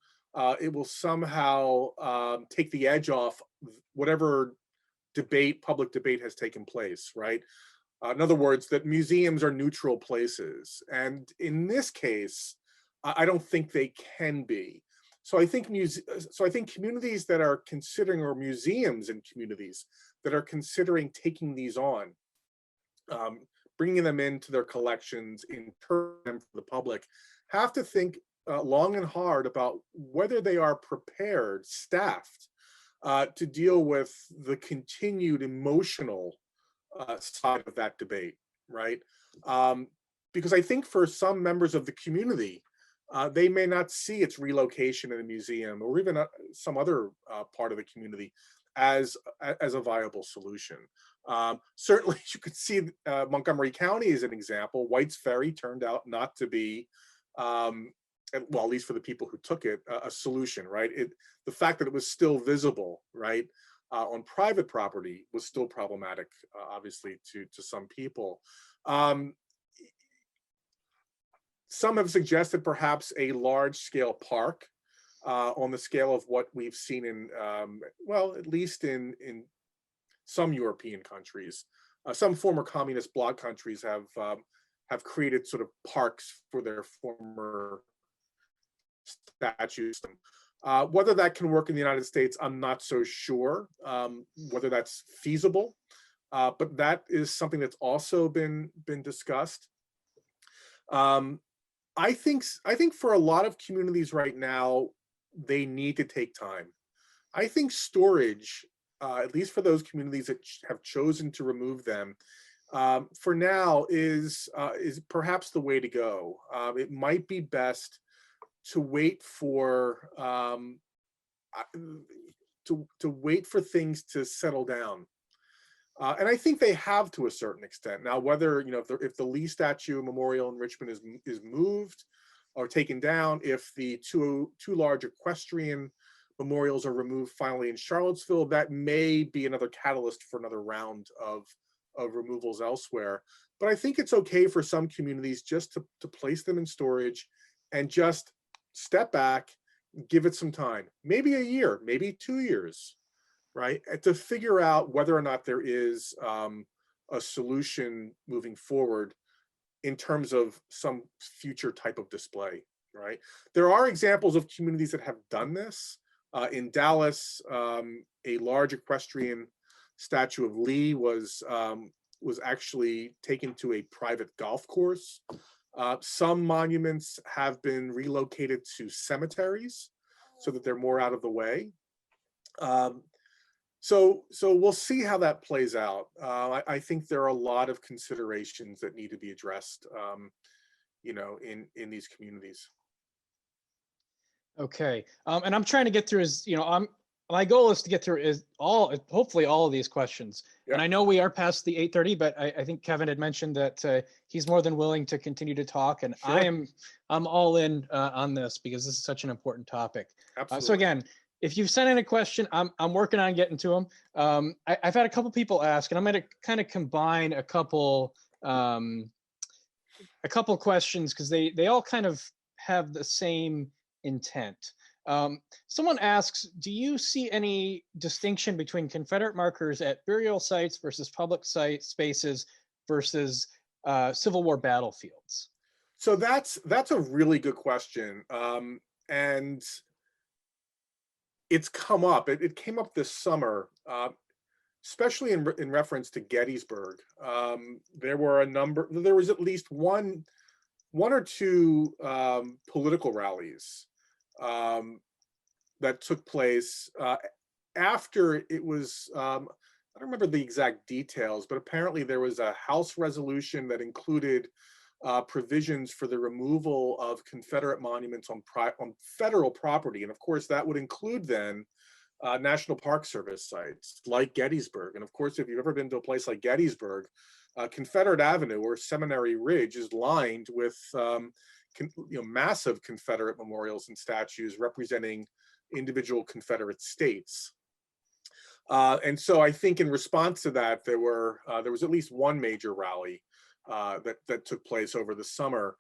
Speaker 2: it will somehow take the edge off whatever public debate has taken place, right? In other words, that museums are neutral places. And in this case, I don't think they can be. So I think communities that are considering, or museums and communities that are considering taking these on, bringing them into their collections, interpreting them for the public, have to think long and hard about whether they are prepared, staffed, to deal with the continued emotional side of that debate, right? Because I think for some members of the community, they may not see its relocation in a museum or even some other part of the community as a viable solution. Certainly, you could see Montgomery County as an example. White's Ferry turned out not to be, well, at least for the people who took it, a solution, right? The fact that it was still visible, right, on private property was still problematic, obviously, to some people. Some have suggested perhaps a large-scale park on the scale of what we've seen in, well, at least in some European countries. Some former communist bloc countries have created sort of parks for their former statues. Whether that can work in the United States, I'm not so sure whether that's feasible, but that is something that's also been discussed. I think for a lot of communities right now, they need to take time. I think storage, at least for those communities that have chosen to remove them, for now is perhaps the way to go. It might be best to wait for wait for things to settle down. And I think they have to a certain extent. Now, whether, if the Lee statue memorial in Richmond is moved or taken down, if the two large equestrian memorials are removed finally in Charlottesville, that may be another catalyst for another round of removals elsewhere. But I think it's okay for some communities just to place them in storage and just step back, give it some time, maybe a year, maybe 2 years, right, to figure out whether or not there is a solution moving forward in terms of some future type of display, right? There are examples of communities that have done this. In Dallas, a large equestrian statue of Lee was actually taken to a private golf course. Some monuments have been relocated to cemeteries so that they're more out of the way. So we'll see how that plays out. I think there are a lot of considerations that need to be addressed, in these communities.
Speaker 3: Okay, and I'm trying to get through my goal is to get through hopefully all of these questions. Yeah. And I know we are past the 8:30, but I think Kevin had mentioned that he's more than willing to continue to talk, and sure. I'm all in on this because this is such an important topic.
Speaker 2: Absolutely.
Speaker 3: So again, if you've sent in a question, I'm working on getting to them. I've had a couple people ask, and I'm going to kind of combine a couple questions because they all kind of have the same intent. Someone asks, do you see any distinction between Confederate markers at burial sites versus public spaces versus Civil War battlefields?
Speaker 2: So that's a really good question. And it's come up. It came up this summer, especially in reference to Gettysburg. There was at least one one or two political rallies that took place after it was, I don't remember the exact details, but apparently there was a House resolution that included provisions for the removal of Confederate monuments on federal property. And of course, that would include then National Park Service sites like Gettysburg. And of course, if you've ever been to a place like Gettysburg, Confederate Avenue or Seminary Ridge is lined with massive Confederate memorials and statues representing individual Confederate states. And so I think in response to that, there was at least one major rally that took place over the summer.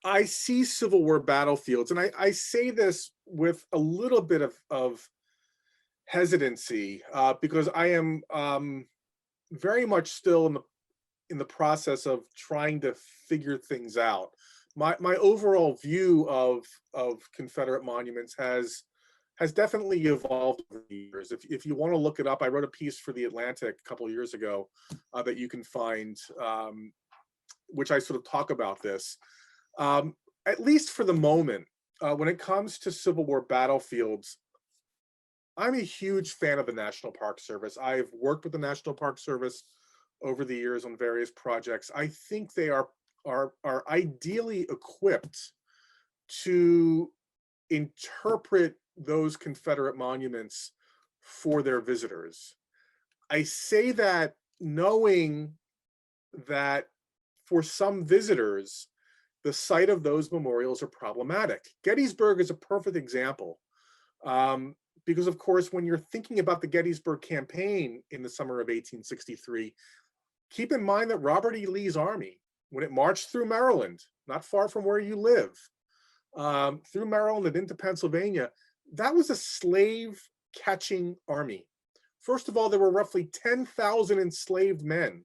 Speaker 2: I see Civil War battlefields, and I say this with a little bit of hesitancy because I am very much still in the process of trying to figure things out. My overall view of Confederate monuments has definitely evolved over the years. If you want to look it up, I wrote a piece for The Atlantic a couple of years ago that you can find, which I sort of talk about this. At least for the moment, when it comes to Civil War battlefields, I'm a huge fan of the National Park Service. I've worked with the National Park Service over the years on various projects. I think they are ideally equipped to interpret those Confederate monuments for their visitors. I say that knowing that for some visitors, the site of those memorials are problematic. Gettysburg is a perfect example. Because of course, when you're thinking about the Gettysburg campaign in the summer of 1863, keep in mind that Robert E. Lee's army, when it marched through Maryland, not far from where you live, through Maryland and into Pennsylvania, that was a slave catching army. First of all, there were roughly 10,000 enslaved men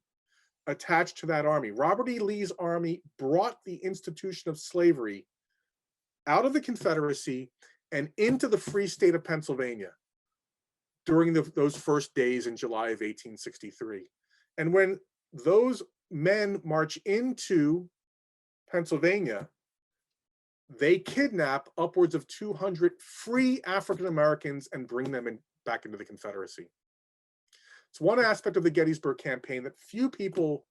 Speaker 2: attached to that army. Robert E. Lee's army brought the institution of slavery out of the Confederacy and into the free state of Pennsylvania during those first days in July of 1863. And when those men march into Pennsylvania, they kidnap upwards of 200 free African Americans and bring them back into the Confederacy. It's one aspect of the Gettysburg campaign that few people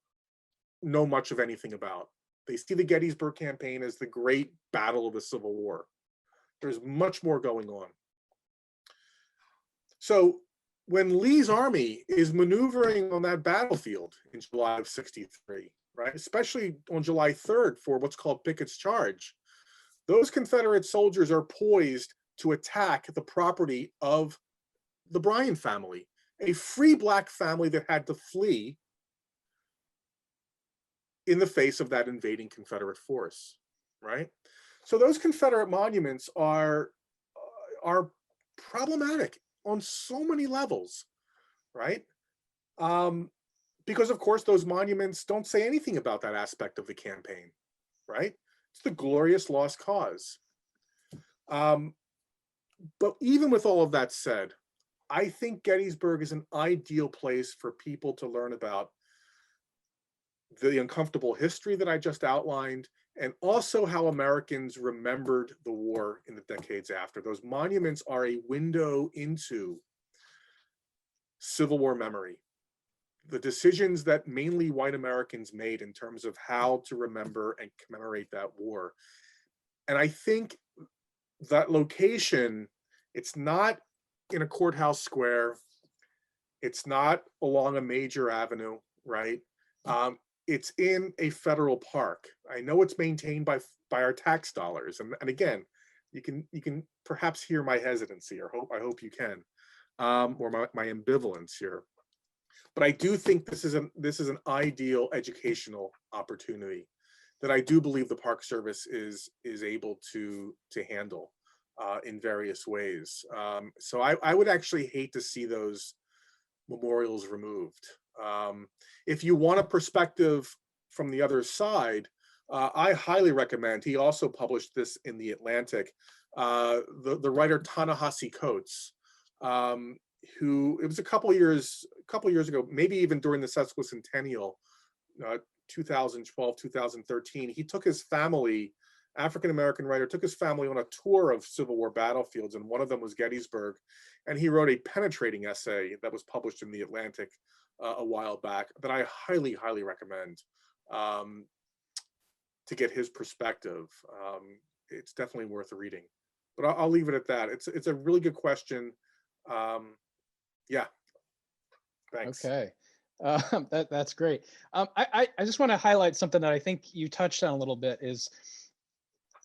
Speaker 2: know much of anything about. They see the Gettysburg campaign as the great battle of the Civil War. There's much more going on. So when Lee's army is maneuvering on that battlefield in July of 63, right, especially on July 3rd for what's called Pickett's Charge, those Confederate soldiers are poised to attack the property of the Bryan family, a free Black family that had to flee in the face of that invading Confederate force, right? So those Confederate monuments are problematic on so many levels, right? Because of course those monuments don't say anything about that aspect of the campaign, right? It's the glorious lost cause. But even with all of that said, I think Gettysburg is an ideal place for people to learn about the uncomfortable history that I just outlined, and also how Americans remembered the war in the decades after. Those monuments are a window into Civil War memory, the decisions that mainly white Americans made in terms of how to remember and commemorate that war. And I think that location, it's not in a courthouse square, it's not along a major avenue, right? It's in a federal park. I know it's maintained by our tax dollars, and again, you can perhaps hear my hesitancy, or I hope you can, or my ambivalence here. But I do think this is an ideal educational opportunity that I do believe the Park Service is able to handle in various ways. So I would actually hate to see those memorials removed. If you want a perspective from the other side, I highly recommend, he also published this in The Atlantic, the writer Ta-Nehisi Coates, who, it was a couple years ago, maybe even during the sesquicentennial, 2012, 2013, he took his family, African-American writer, took his family on a tour of Civil War battlefields, and one of them was Gettysburg. And he wrote a penetrating essay that was published in The Atlantic a while back that I highly, highly recommend to get his perspective. It's definitely worth reading. But I'll leave it at that. It's a really good question. Yeah, thanks.
Speaker 3: Okay, that's great. I just want to highlight something that I think you touched on a little bit. Is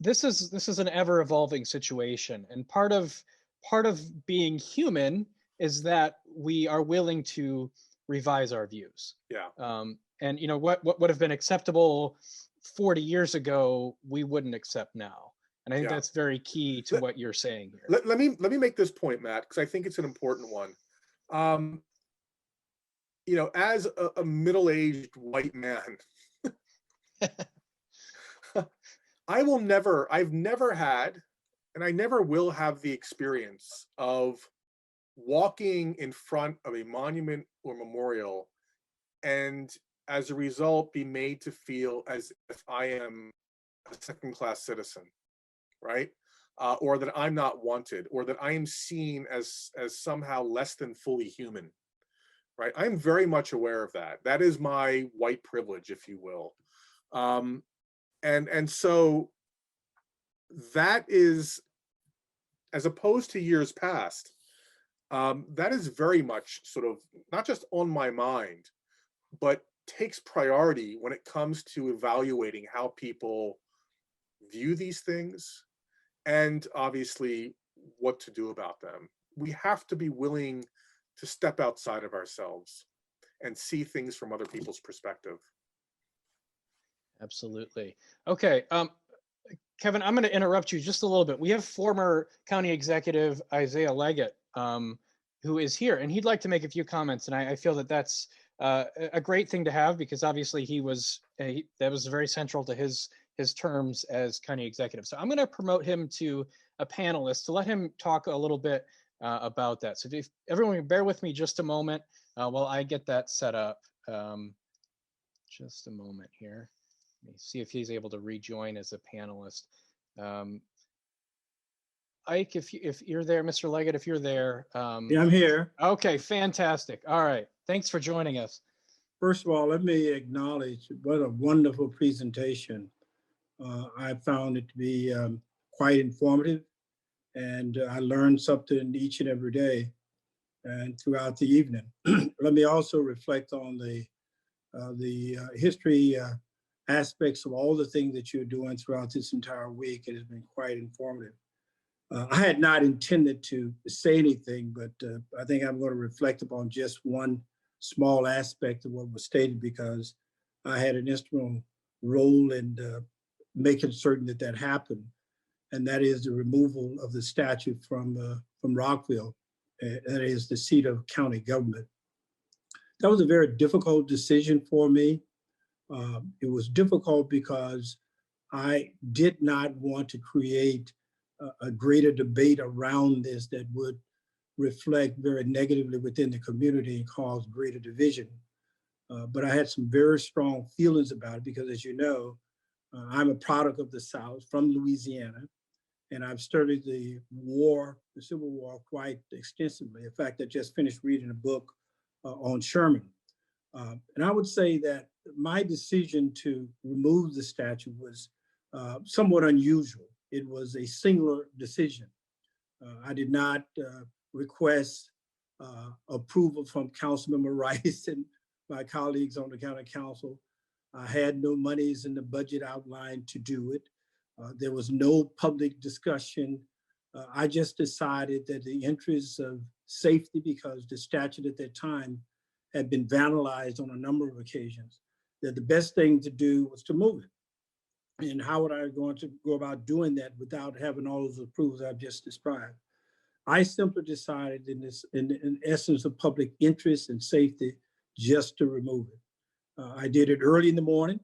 Speaker 3: this is an ever evolving situation, and part of being human is that we are willing to revise our views.
Speaker 2: Yeah.
Speaker 3: And you know what would have been acceptable 40 years ago, we wouldn't accept now. And I think that's very key to what you're saying here.
Speaker 2: Let me make this point, Matt, because I think it's an important one. You know, as a middle-aged white man, I've never had, and I never will have the experience of walking in front of a monument or memorial and as a result be made to feel as if I am a second-class citizen, right? Or that I'm not wanted, or that I am seen as somehow less than fully human, right? I'm very much aware of that. That is my white privilege, if you will. And so that is, as opposed to years past, that is very much sort of not just on my mind, but takes priority when it comes to evaluating how people view these things and obviously what to do about them. We have to be willing to step outside of ourselves and see things from other people's perspective.
Speaker 3: Absolutely. Okay. Kevin, I'm going to interrupt you just a little bit. We have former county executive Isaiah Leggett, who is here, and he'd like to make a few comments. And I feel that that's a great thing to have, because obviously that was very central to his terms as county executive. So I'm going to promote him to a panelist to let him talk a little bit about that. So if everyone bear with me just a moment while I get that set up. Just a moment here. Let me see if he's able to rejoin as a panelist. Ike, if you're there, Mr. Leggett, if you're there.
Speaker 5: Yeah, I'm here.
Speaker 3: Okay, fantastic. All right. Thanks for joining us.
Speaker 5: First of all, let me acknowledge what a wonderful presentation. I found it to be quite informative, and I learned something each and every day and throughout the evening. Let me also reflect on the history aspects of all the things that you're doing throughout this entire week. It has been quite informative. I had not intended to say anything, but I think I'm going to reflect upon just one small aspect of what was stated, because I had an instrumental role in making certain that happened, and that is the removal of the statue from Rockville. That is the seat of county government. That was a very difficult decision for me. It was difficult because I did not want to create a greater debate around this that would reflect very negatively within the community and cause greater division. But I had some very strong feelings about it because, as you know, I'm a product of the South, from Louisiana, and I've studied the Civil War quite extensively. In fact, I just finished reading a book on Sherman. And I would say that my decision to remove the statue was somewhat unusual. It was a singular decision. I did not request approval from Councilmember Rice and my colleagues on the county council. I had no monies in the budget outlined to do it. There was no public discussion. I just decided that the interests of safety, because the statue at that time had been vandalized on a number of occasions, that the best thing to do was to move it. And how would I going to go about doing that without having all those approvals I've just described? I simply decided in essence of public interest and safety, just to remove it. I did it early in the morning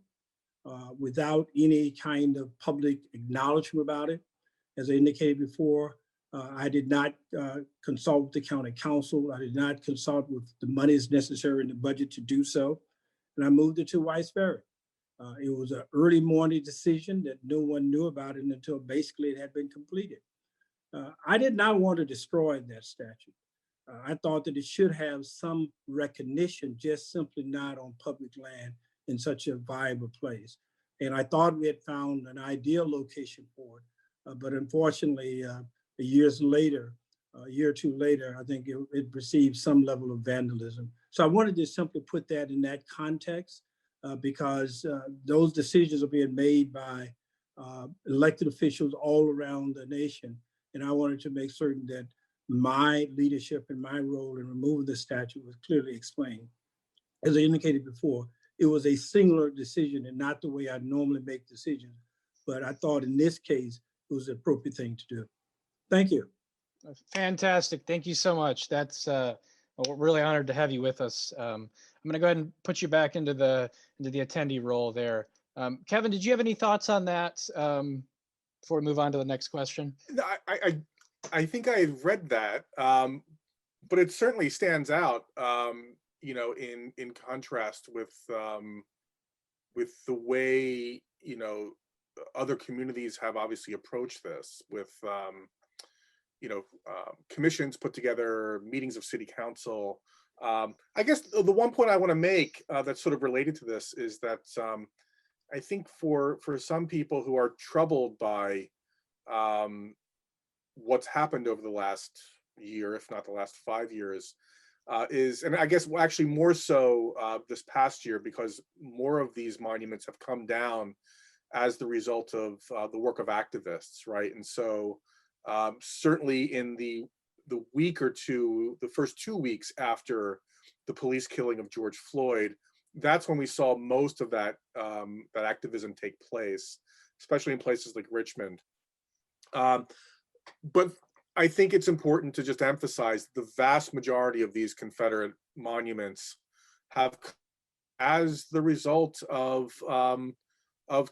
Speaker 5: without any kind of public acknowledgement about it. As I indicated before, I did not consult with the county council. I did not consult with the monies necessary in the budget to do so. And I moved it to Ferry. It was an early morning decision that no one knew about it until basically it had been completed. I did not want to destroy that statue. I thought that it should have some recognition, just simply not on public land in such a viable place. And I thought we had found an ideal location for it. But unfortunately, years later, a year or two later, I think it received some level of vandalism. So I wanted to simply put that in that context because those decisions are being made by elected officials all around the nation. And I wanted to make certain that my leadership and my role in removing the statue was clearly explained. As I indicated before, it was a singular decision and not the way I normally make decisions. But I thought in this case, it was the appropriate thing to do. Thank you.
Speaker 3: Fantastic. Thank you so much. That's we're really honored to have you with us. I'm going to go ahead and put you back into the attendee role there. Kevin, did you have any thoughts on that before we move on to the next question?
Speaker 2: I think I read that, but it certainly stands out, you know, in contrast with the way, you know, other communities have obviously approached this with, you know, commissions put together, meetings of city council. I guess the one point I want to make that's sort of related to this is that I think for some people who are troubled by what's happened over the last year, if not the last 5 years, and I guess actually more so this past year, because more of these monuments have come down as the result of the work of activists, right? And so certainly in the week or two, the first 2 weeks after the police killing of George Floyd, that's when we saw most of that that activism take place, especially in places like Richmond. But I think it's important to just emphasize the vast majority of these Confederate monuments have, as the result of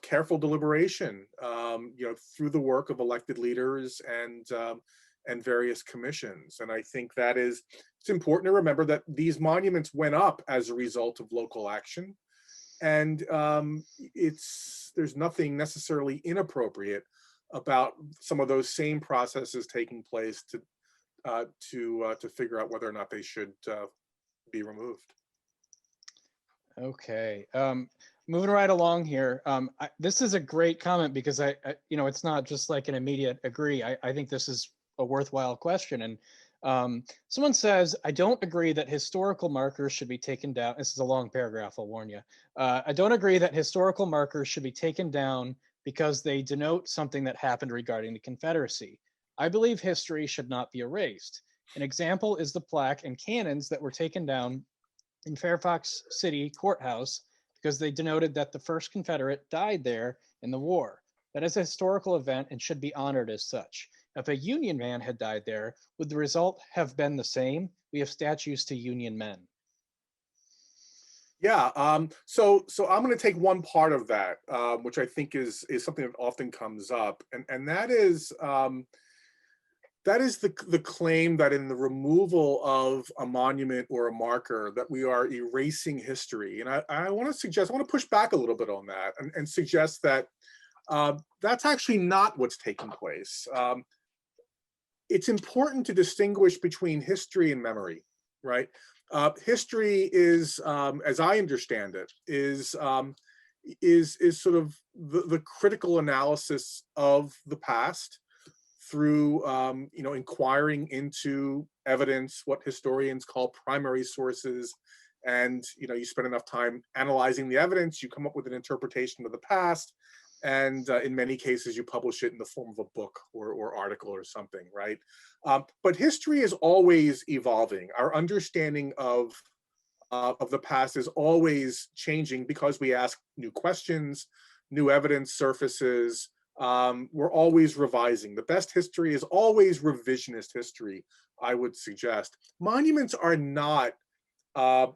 Speaker 2: careful deliberation, you know, through the work of elected leaders and various commissions. And I think that it's important to remember that these monuments went up as a result of local action, and there's nothing necessarily inappropriate about some of those same processes taking place to figure out whether or not they should be removed.
Speaker 3: Okay. Moving right along here. This is a great comment because you know, it's not just like an immediate agree. I think this is a worthwhile question. And someone says, I don't agree that historical markers should be taken down. This is a long paragraph, I'll warn you. I don't agree that historical markers should be taken down because they denote something that happened regarding the Confederacy. I believe history should not be erased. An example is the plaque and cannons that were taken down in Fairfax City Courthouse because they denoted that the first Confederate died there in the war. That is a historical event and should be honored as such. If a Union man had died there, would the result have been the same? We have statues to Union men.
Speaker 2: Yeah, so I'm going to take one part of that, which I think is something that often comes up, and that is the claim that in the removal of a monument or a marker that we are erasing history. And I want to push back a little bit on that and suggest that that's actually not what's taking place. It's important to distinguish between history and memory, right? History is, as I understand it, is sort of the critical analysis of the past through you know, inquiring into evidence, what historians call primary sources, and you know, you spend enough time analyzing the evidence, you come up with an interpretation of the past, and in many cases you publish it in the form of a book or article or something, right? But history is always evolving. Our understanding of the past is always changing because we ask new questions, new evidence surfaces. We're always revising. The best history is always revisionist history, I would suggest. Monuments are not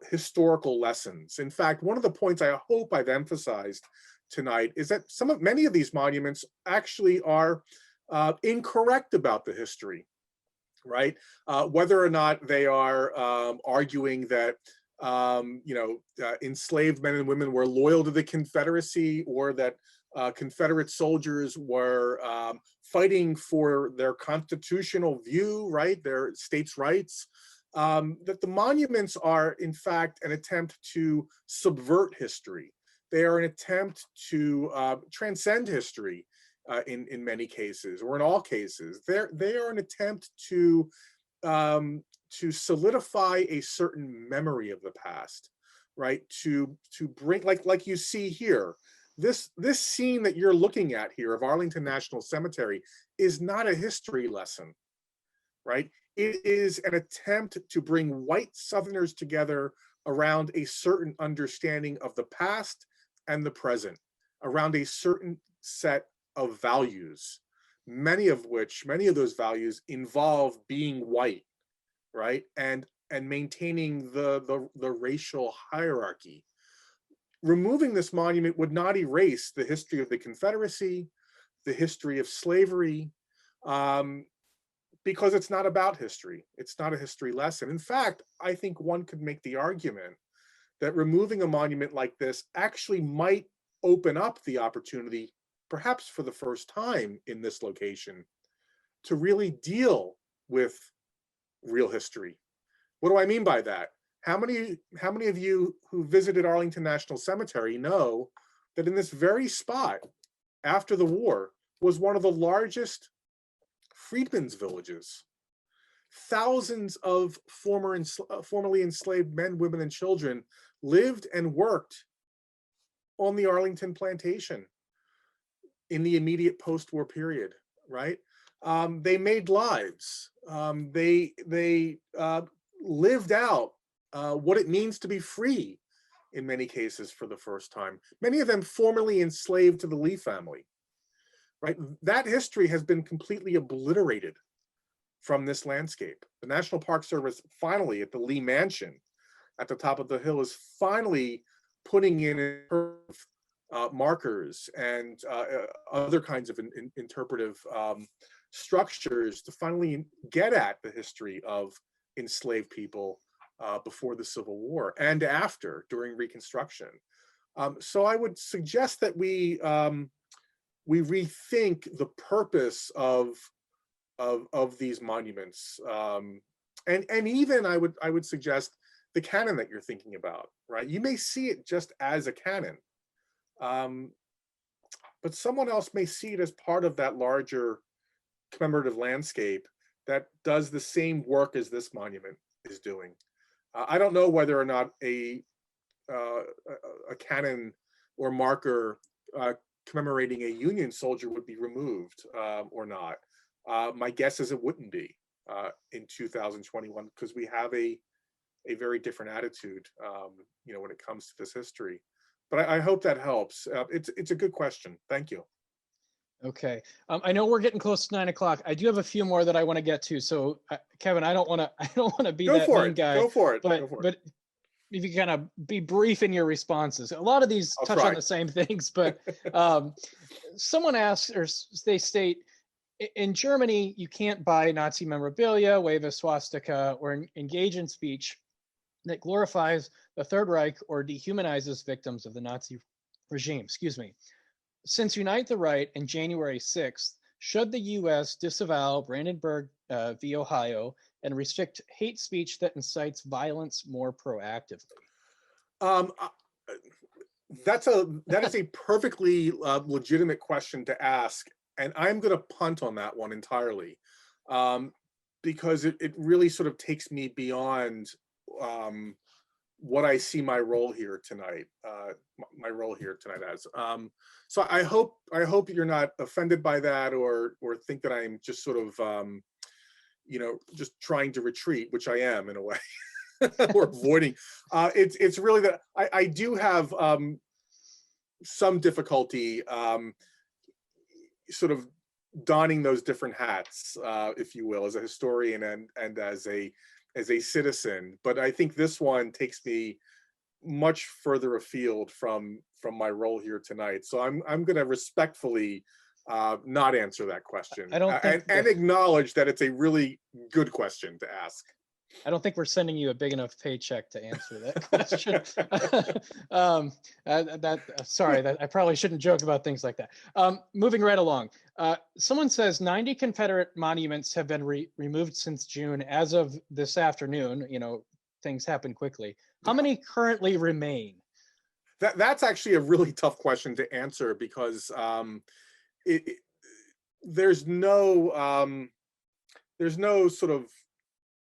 Speaker 2: historical lessons. In fact, one of the points I hope I've emphasized tonight is that many of these monuments actually are incorrect about the history, right? Whether or not they are arguing that enslaved men and women were loyal to the Confederacy, or that Confederate soldiers were fighting for their constitutional view, right, their states' rights, that the monuments are, in fact, an attempt to subvert history. They are an attempt to transcend history in many cases, or in all cases. They are an attempt to solidify a certain memory of the past, right? To bring, like you see here, this scene that you're looking at here of Arlington National Cemetery is not a history lesson, right? It is an attempt to bring white Southerners together around a certain understanding of the past and the present, around a certain set of values, many of those values involve being white, right? And maintaining the racial hierarchy. Removing this monument would not erase the history of the Confederacy, the history of slavery, because it's not about history. It's not a history lesson. In fact, I think one could make the argument that removing a monument like this actually might open up the opportunity, perhaps for the first time in this location, to really deal with real history. What do I mean by that? How many of you who visited Arlington National Cemetery know that in this very spot, after the war, was one of the largest freedmen's villages? Thousands of formerly enslaved men, women, and children lived and worked on the Arlington plantation in the immediate post-war period, right? They made lives. They lived out what it means to be free in many cases for the first time. Many of them formerly enslaved to the Lee family, right? That history has been completely obliterated from this landscape. The National Park Service finally, at the Lee Mansion at the top of the hill, is finally putting in markers and other kinds of interpretive structures to finally get at the history of enslaved people before the Civil War and after, during Reconstruction. So I would suggest that we rethink the purpose of these monuments, and even I would suggest the canon that you're thinking about, right? You may see it just as a canon, but someone else may see it as part of that larger commemorative landscape that does the same work as this monument is doing. I don't know whether or not a canon or marker commemorating a Union soldier would be removed or not. My guess is it wouldn't be in 2021, because we have a very different attitude, when it comes to this history. But I hope that helps. It's a good question. Thank you.
Speaker 3: Okay. I know we're getting close to 9 o'clock. I do have a few more that I want to get to. So Kevin, I don't want to be that mean guy.
Speaker 2: Go for it.
Speaker 3: But if you kind of be brief in your responses. A lot of these touch on the same things, but someone asks, or they state, in Germany, you can't buy Nazi memorabilia, wave a swastika, or engage in speech that glorifies the Third Reich or dehumanizes victims of the Nazi regime. Excuse me. Since Unite the Right and January 6th, should the U.S. disavow Brandenburg v. Ohio and restrict hate speech that incites violence more proactively?
Speaker 2: That is a perfectly legitimate question to ask, and I'm going to punt on that one entirely, because it really sort of takes me beyond what I see my role here tonight. As. So I hope you're not offended by that, or think that I'm just sort of just trying to retreat, which I am in a way, or avoiding. It's really that I do have some difficulty sort of donning those different hats, if you will, as a historian and as a citizen. But I think this one takes me much further afield from my role here tonight. So I'm going to respectfully not answer that question.
Speaker 3: I don't think
Speaker 2: and acknowledge that it's a really good question to ask.
Speaker 3: I don't think we're sending you a big enough paycheck to answer that question. Sorry, I probably shouldn't joke about things like that. Moving right along. Someone says 90 Confederate monuments have been removed since June. As of this afternoon, things happen quickly. How many currently remain?
Speaker 2: That's actually a really tough question to answer because there's no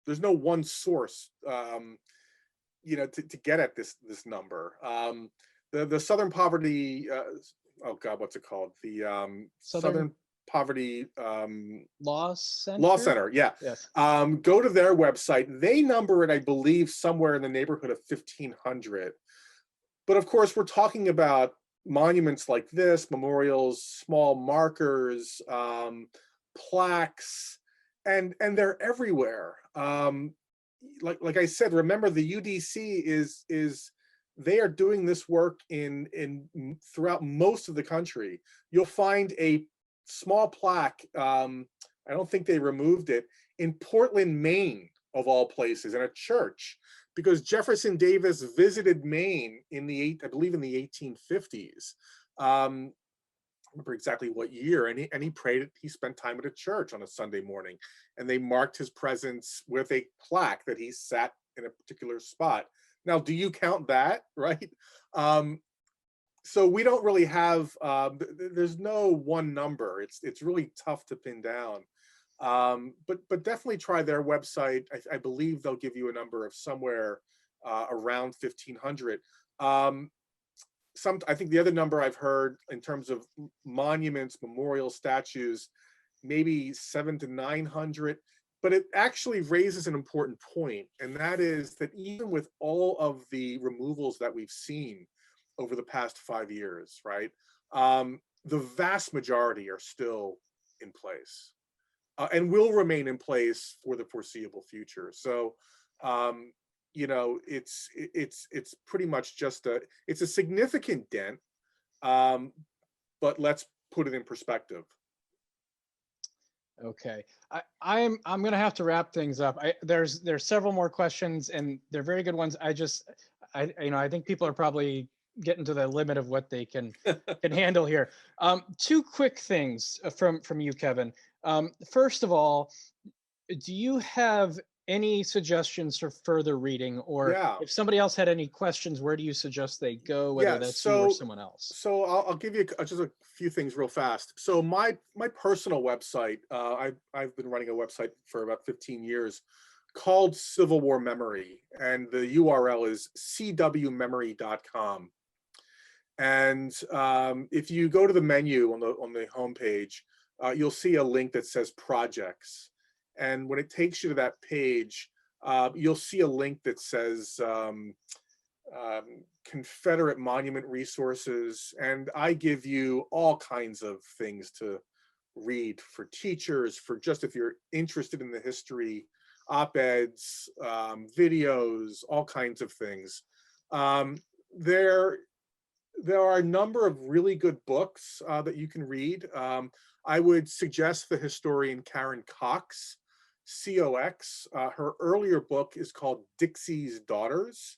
Speaker 2: one source to get at this number. The Southern Poverty what's it called? The Southern Poverty
Speaker 3: Law Center.
Speaker 2: Law Center, yeah.
Speaker 3: Yes.
Speaker 2: Go to their website. They number it, I believe, somewhere in the neighborhood of 1,500. But of course, we're talking about monuments like this, memorials, small markers, plaques, and they're everywhere. Like I said, remember the UDC is they are doing this work in throughout most of the country. You'll find a small plaque. I don't think they removed it in Portland, Maine, of all places, in a church, because Jefferson Davis visited Maine I believe in the 1850s. I don't remember exactly what year, and he prayed. He spent time at a church on a Sunday morning, and they marked his presence with a plaque that he sat in a particular spot. Now, do you count that, right? So we don't really have. There's no one number. It's really tough to pin down. But definitely try their website. I believe they'll give you a number of somewhere around 1,500. I think the other number I've heard in terms of monuments, memorial statues, maybe 700 to 900. But it actually raises an important point, and that is that even with all of the removals that we've seen over the past 5 years, right, the vast majority are still in place. And will remain in place for the foreseeable future. So, it's pretty much just it's a significant dent, but let's put it in perspective.
Speaker 3: Okay, I'm going to have to wrap things up. There's several more questions, and they're very good ones. I think people are probably getting to the limit of what they can handle here. Two quick things from you, Kevin. First of all, do you have any suggestions for further reading, or if somebody else had any questions, where do you suggest they go, whether that's you or someone else?
Speaker 2: So I'll give you just a few things real fast. So my personal website, I've been running a website for about 15 years called Civil War Memory, and the URL is cwmemory.com. And if you go to the menu on the homepage, you'll see a link that says projects. And when it takes you to that page, you'll see a link that says Confederate Monument Resources. And I give you all kinds of things to read for teachers, for just if you're interested in the history, op-eds, videos, all kinds of things. There are a number of really good books that you can read. I would suggest the historian Karen Cox, COX. Her earlier book is called Dixie's Daughters,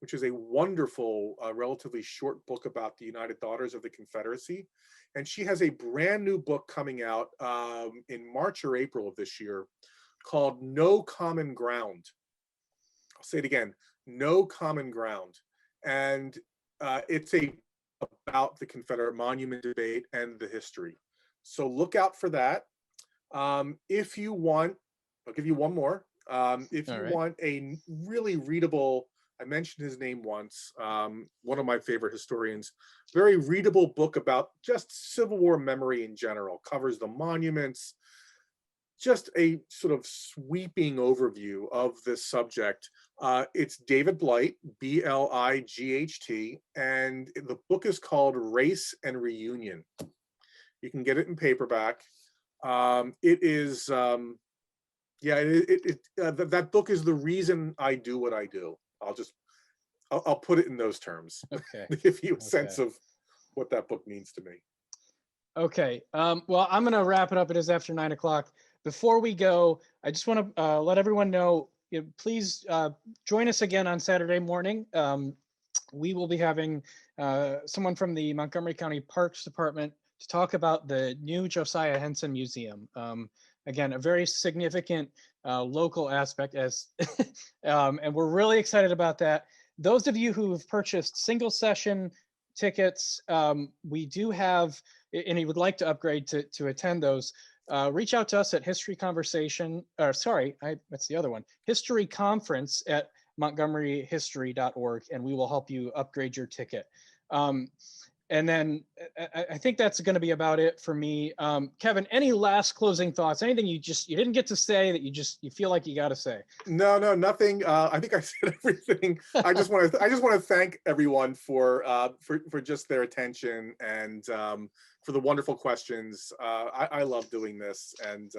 Speaker 2: which is a wonderful, relatively short book about the United Daughters of the Confederacy. And she has a brand new book coming out in March or April of this year called No Common Ground. I'll say it again, No Common Ground. And it's about the Confederate monument debate and the history. So look out for that. If you want, I'll give you one more. If you want a really readable, I mentioned his name once, one of my favorite historians, very readable book about just Civil War memory in general, covers the monuments, just a sort of sweeping overview of this subject. It's David Blight, Blight, and the book is called Race and Reunion. You can get it in paperback. It is, that book is the reason I do what I do. I'll put it in those terms.
Speaker 3: Okay.
Speaker 2: To give you a sense of what that book means to me.
Speaker 3: Okay. Well, I'm going to wrap it up. It is after 9 o'clock. Before we go, I just want to let everyone know please join us again on Saturday morning. We will be having someone from the Montgomery County Parks Department to talk about the new Josiah Henson Museum. Again, a very significant local aspect and we're really excited about that. Those of you who have purchased single session tickets, we do have, and you would like to upgrade to attend those, reach out to us at History Conversation, or sorry, that's the other one, History Conference at montgomeryhistory.org, and we will help you upgrade your ticket. And then I think that's going to be about it for me. Kevin, any last closing thoughts? Anything you didn't get to say that you feel like you got to say?
Speaker 2: No, nothing. I think I said everything. I just want to thank everyone for just their attention and for the wonderful questions. I love doing this, and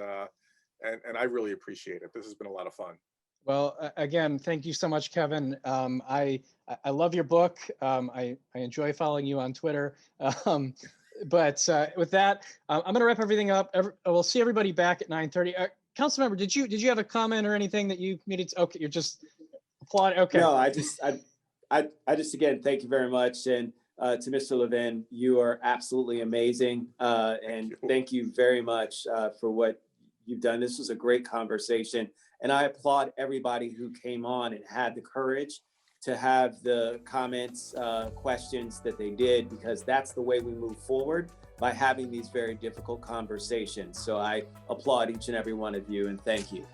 Speaker 2: I really appreciate it. This has been a lot of fun.
Speaker 3: Well, again, thank you so much, Kevin. I love your book. I enjoy following you on Twitter. But with that, I'm going to wrap everything up. We'll see everybody back at 9:30. Councilmember, did you have a comment or anything that you needed to? Okay, you're just applauding. Okay.
Speaker 1: No, I just again thank you very much, and to Mr. Levin, you are absolutely amazing, and thank you very much for what you've done. This was a great conversation. And I applaud everybody who came on and had the courage to have the comments, questions that they did, because that's the way we move forward, by having these very difficult conversations. So I applaud each and every one of you, and thank you.